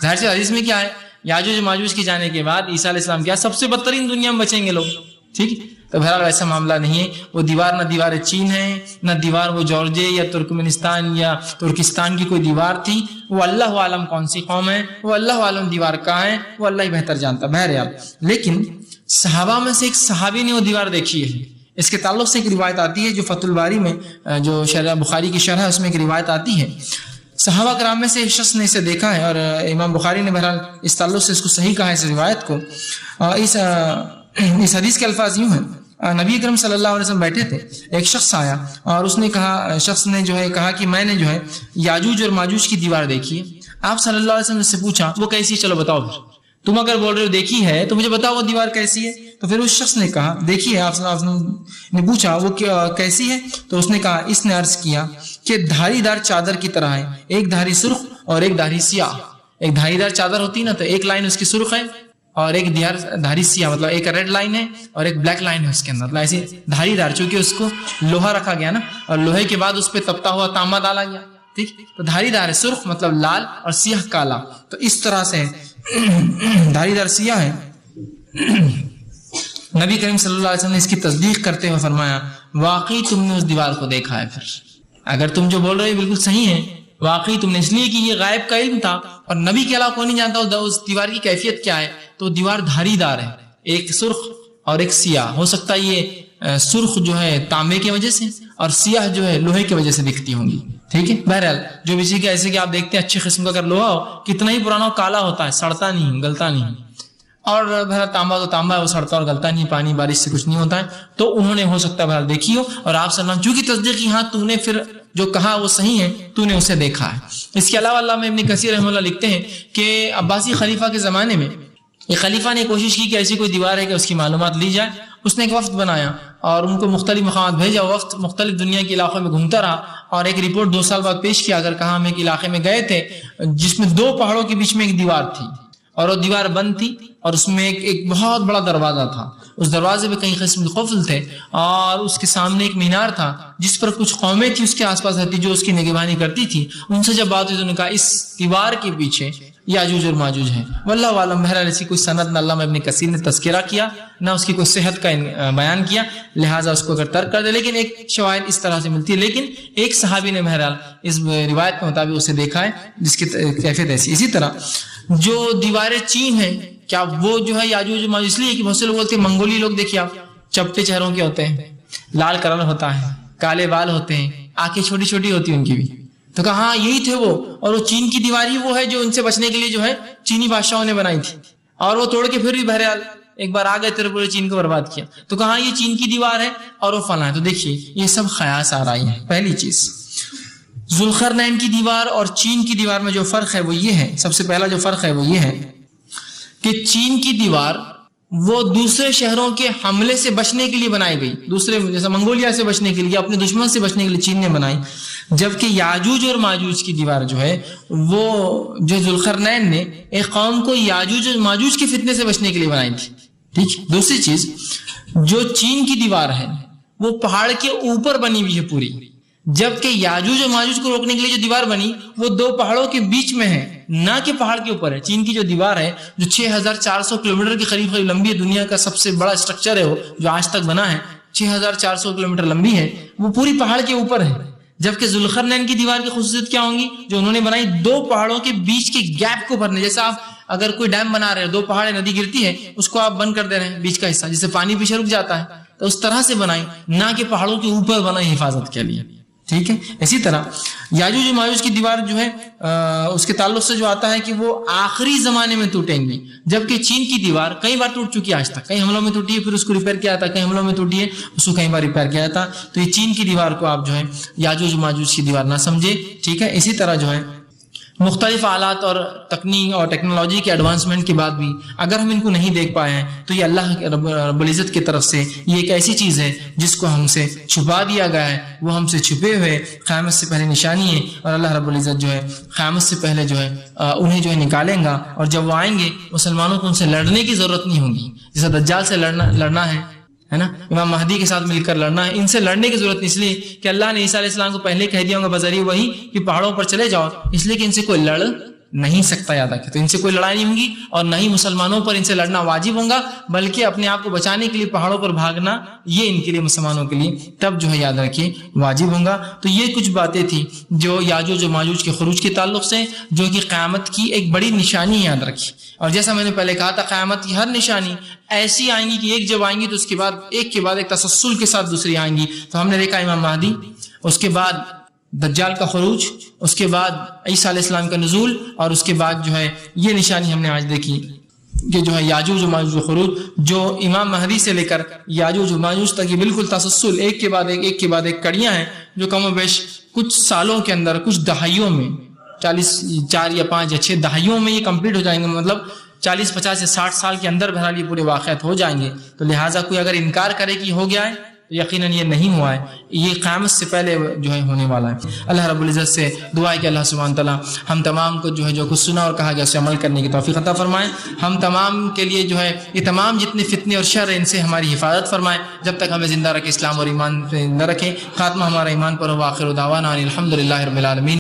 ظاہر سے حدیث میں کیا ہے، یاجوج ماجوج کے جانے کے بعد عیسیٰ علیہ السلام کیا سب سے بدترین دنیا میں بچیں گے لوگ، ٹھیک، تو بہرحال ایسا معاملہ نہیں ہے، وہ دیوار نہ دیوار چین ہے، نہ دیوار وہ جارجیا یا ترکمنستان یا ترکستان کی کوئی دیوار تھی، وہ اللہ عالم کون سی قوم ہے، وہ اللہ عالم دیوار کہاں ہے، وہ اللہ ہی بہتر جانتا۔ بہرحال لیکن صحابہ میں سے ایک صحابی نے وہ دیوار دیکھی ہے، اس کے تعلق سے ایک روایت آتی ہے جو فتح الباری میں جو شرح بخاری کی شرح ہے اس میں ایک روایت آتی ہے، صحابہ کرام میں سے ایک شخص نے اسے دیکھا ہے اور امام بخاری نے بہرحال اس تعلق سے اس کو صحیح کہا ہے اس روایت کو۔ اس حدیث کے الفاظ یوں ہیں، نبی اکرم صلی اللہ علیہ وسلم بیٹھے تھے، ایک شخص آیا اور اس نے کہا، شخص نے جو ہے کہا کہ میں نے جو ہے یاجوج اور ماجوج کی دیوار دیکھی ہے۔ آپ صلی اللہ علیہ وسلم سے پوچھا وہ کیسی ہے، چلو بتاؤ، پھر تم اگر بول رہے ہو دیکھی ہے تو مجھے بتاؤ وہ دیوار کیسی ہے۔ تو پھر اس شخص نے کہا دیکھی ہے۔ آپ صلی اللہ علیہ وسلم نے پوچھا وہ کیسی ہے، تو اس نے کہا، اس نے عرض کیا کہ دھاری دار چادر کی طرح ہے، ایک دھاری سرخ اور ایک دھاری سیاہ، ایک دھاری دار چادر ہوتی ہے نا، تو ایک لائن اس کی سرخ ہے اور ایک دھاری سیاہ، مطلب ایک ریڈ لائن ہے اور ایک بلیک لائن ہے اس کے اندر، مطلب ایسی دھاری دار، چونکہ اس کو لوہا رکھا گیا نا، اور لوہے کے بعد اس پہ تپتا ہوا تانبا ڈالا گیا، ٹھیک، تو دھاری دار ہے، سرخ مطلب لال اور سیاہ کالا، تو اس طرح سے دھاری دار سیاہ ہے۔ نبی کریم صلی اللہ علیہ وسلم نے اس کی تصدیق کرتے ہوئے فرمایا واقعی تم نے اس دیوار کو دیکھا ہے، پھر اگر تم جو بول رہے ہو بالکل صحیح ہے، واقعی تم نے، اس لیے کہ یہ غائب کا علم تھا اور نبی کے علاوہ کوئی نہیں جانتا اس دیوار کی کیفیت کیا ہے، تو دیوار دھاری دار ہے، ایک سرخ اور ایک سیاہ، ہو سکتا ہے یہ سرخ جو ہے تانبے کی وجہ سے اور سیاہ جو ہے لوہے کی وجہ سے دکھتی ہوں گی، ٹھیک ہے۔ بہرحال جو بھی چیز ایسے کہ آپ دیکھتے ہیں اچھے قسم کا اگر لوہا ہو کتنا ہی پرانا ہو کالا ہوتا ہے، سڑتا نہیں، گلتا نہیں، اور بہرحال تانبا تو تانبا ہے، وہ سڑتا اور گلتا نہیں، پانی بارش سے کچھ نہیں ہوتا ہے، تو انہوں نے ہو سکتا ہے بہرحال دیکھی ہو، اور آپ صلی اللہ علیہ وسلم چونکہ تصدیق کی، ہاں تو نے پھر جو کہا وہ صحیح ہے، تو نے اسے دیکھا ہے۔ اس کے علاوہ علامہ ابن کثیر رحمہ اللہ لکھتے ہیں کہ عباسی خلیفہ کے زمانے میں ایک خلیفہ نے کوشش کی کہ ایسی کوئی دیوار ہے کہ اس کی معلومات لی جائے، اس نے ایک وفد بنایا اور ان کو مختلف مقامات بھیجا، وقت مختلف دنیا کے علاقوں میں گھومتا رہا اور ایک رپورٹ 2 سال بعد پیش کیا، اگر کہاں ہم ایک علاقے میں گئے تھے جس میں 2 پہاڑوں کے بیچ میں ایک دیوار تھی اور وہ دیوار بند تھی اور اس میں ایک بہت بڑا دروازہ تھا، اس دروازے پہ کئی قسم کے قفل تھے اور اس کے سامنے ایک مینار تھا جس پر کچھ قومیں تھی اس کے آس پاس رہتی جو اس کی نگہبانی کرتی تھی، ان سے جب بات ہوئی تو انہوں نے کہا اس دیوار کے پیچھے یاجوج اور ماجوج ہیں۔ واللہ عالم، بہرحال ایسی کوئی سند نہ علامہ ابن کثیر نے تذکرہ کیا نہ اس کی کوئی صحت کا بیان کیا، لہٰذا اس کو اگر ترک کر دے، لیکن ایک شواہد اس طرح سے ملتی ہے، لیکن ایک صحابی نے بہرحال اس روایت کے مطابق اسے دیکھا ہے جس کی کیفیت ایسی۔ اسی طرح جو دیواریں چین ہیں، کیا وہ جو ہے یاجوج و ماجوج، اس لیے کہ بہت سے لوگ بولتے ہیں منگولی لوگ دیکھیے آپ چپٹے چہروں کے ہوتے ہیں، لال کلر ہوتا ہے، کالے بال ہوتے ہیں، آنکھیں چھوٹی چھوٹی ہوتی ہیں ان کی بھی، تو کہا ہاں یہی تھے وہ، اور وہ چین کی دیوار ہی وہ ہے جو ان سے بچنے کے لیے جو ہے چینی بادشاہوں نے بنائی تھی، اور وہ توڑ کے پھر بھی بہرحال ایک بار آ گئے تیرے پورے چین کو برباد کیا، تو کہا یہ چین کی دیوار ہے اور وہ فلاں ہے۔ تو دیکھیے یہ سب خیاس آ رہی ہے۔ پہلی چیز ذوالقرنین کی دیوار اور چین کی دیوار میں جو فرق ہے وہ یہ ہے، سب سے پہلا جو فرق ہے وہ یہ ہے کہ چین کی دیوار وہ دوسرے شہروں کے حملے سے بچنے کے لیے بنائی گئی، دوسرے جیسے منگولیا سے بچنے کے لیے، اپنے دشمن سے بچنے کے لیے چین نے بنائی، جبکہ یاجوج اور ماجوج کی دیوار جو ہے وہ جو ذوالقرنین نے ایک قوم کو یاجوج اور ماجوج کے فتنے سے بچنے کے لیے بنائی تھی، ٹھیک۔ دوسری چیز جو چین کی دیوار ہے وہ پہاڑ کے اوپر بنی ہوئی ہے پوری، جبکہ یاجوج اور ماجوج کو روکنے کے لیے جو دیوار بنی وہ 2 پہاڑوں کے بیچ میں ہے، نہ کہ پہاڑ کے اوپر ہے۔ چین کی جو دیوار ہے جو 6400 کلومیٹر کے قریب لمبی ہے، دنیا کا سب سے بڑا اسٹرکچر ہے وہ جو آج تک بنا ہے، 6400 کلومیٹر لمبی ہے، وہ پوری پہاڑ کے اوپر ہے، جبکہ ذوالقرنین کی دیوار کی خصوصیت کیا ہوں گی جو انہوں نے بنائی، 2 پہاڑوں کے بیچ کے گیپ کو بھرنے، جیسا آپ اگر کوئی ڈیم بنا رہے ہیں، 2 پہاڑ ندی گرتی ہے اس کو آپ بند کر دے رہے ہیں بیچ کا حصہ، جس سے پانی پیچھے رک جاتا ہے، تو اس طرح سے بنائی، نہ کہ پہاڑوں کے اوپر بنائی حفاظت کے لیے، ٹھیک ہے۔ اسی طرح یاجوج و ماجوج کی دیوار جو ہے اس کے تعلق سے جو آتا ہے کہ وہ آخری زمانے میں ٹوٹیں گی، جبکہ چین کی دیوار کئی بار ٹوٹ چکی ہے آج تک، کئی حملوں میں ٹوٹی ہے پھر اس کو ریپیئر کیا جاتا ہے، کئی حملوں میں ٹوٹی ہے اس کو کئی بار ریپیئر کیا جاتا، تو یہ چین کی دیوار کو آپ جو ہے یاجوج و ماجوج کی دیوار نہ سمجھے، ٹھیک ہے۔ اسی طرح جو ہے مختلف آلات اور تکنیک اور ٹیکنالوجی کے ایڈوانسمنٹ کے بعد بھی اگر ہم ان کو نہیں دیکھ پائے ہیں تو یہ اللہ رب العزت کی طرف سے یہ ایک ایسی چیز ہے جس کو ہم سے چھپا دیا گیا ہے، وہ ہم سے چھپے ہوئے قیامت سے پہلے نشانی ہے، اور اللہ رب العزت جو ہے قیامت سے پہلے جو ہے انہیں جو ہے نکالیں گا، اور جب وہ آئیں گے مسلمانوں کو ان سے لڑنے کی ضرورت نہیں ہوگی، جیسا دجال سے لڑنا ہے نا، امام مہدی کے ساتھ مل کر لڑنا ہے، ان سے لڑنے کی ضرورت نہیں، اس لیے کہ اللہ نے عیسیٰ علیہ السلام کو پہلے کہہ دیا ہوگا بذریعہ وہی کہ پہاڑوں پر چلے جاؤ، اس لیے کہ ان سے کوئی لڑ نہیں سکتا، یاد رکھیں، تو ان سے کوئی لڑائی نہیں ہوگی اور نہ ہی مسلمانوں پر ان سے لڑنا واجب ہوگا، بلکہ اپنے آپ کو بچانے کے لیے پہاڑوں پر بھاگنا یہ ان کے لیے مسلمانوں کے لیے تب جو ہے یاد رکھیے واجب ہوگا۔ تو یہ کچھ باتیں تھیں جو یاجوج و ماجوج کے خروج کے تعلق سے، جو کہ قیامت کی ایک بڑی نشانی یاد رکھی، اور جیسا میں نے پہلے کہا تھا قیامت کی ہر نشانی ایسی آئیں گی کہ ایک جب آئیں گی تو اس کے بعد ایک کے بعد ایک تسلسل کے ساتھ دوسری آئیں گی، تو ہم نے دیکھا امام مہدی، اس کے بعد دجال کا خروج، اس کے بعد عیسیٰ علیہ السلام کا نزول، اور اس کے بعد جو ہے یہ نشانی ہم نے آج دیکھی کہ جو ہے یاجوج و ماجوج خروج، جو امام مہدی سے لے کر یاجوج و ماجوج تک یہ بالکل تسلسل ایک کے بعد ایک کڑیاں ہیں جو کم و بیش کچھ سالوں کے اندر، کچھ دہائیوں میں، 4 یا 5 یا 6 دہائیوں میں یہ کمپلیٹ ہو جائیں گے، مطلب 40 50 یا 60 سال کے اندر بہرحال یہ پورے واقعات ہو جائیں گے۔ تو لہٰذا کوئی اگر انکار کرے کہ ہو گیا ہے تو یقیناً یہ نہیں ہوا ہے، یہ قیامت سے پہلے جو ہے ہونے والا ہے۔ اللہ رب العزت سے دعا ہے کہ اللہ سبحانہ تعالیٰ ہم تمام کو جو ہے جو کچھ سنا اور کہا گیا اسے عمل کرنے کی توفیق عطا فرمائے۔ ہم تمام کے لیے جو ہے یہ تمام جتنے فتنے اور شر ہیں ان سے ہماری حفاظت فرمائے، جب تک ہمیں زندہ رکھے اسلام اور ایمان پہ زندہ رکھیں۔ خاتمہ ہمارا ایمان پر ہو، آخر دعوانا الحمدللہ رب العالمین۔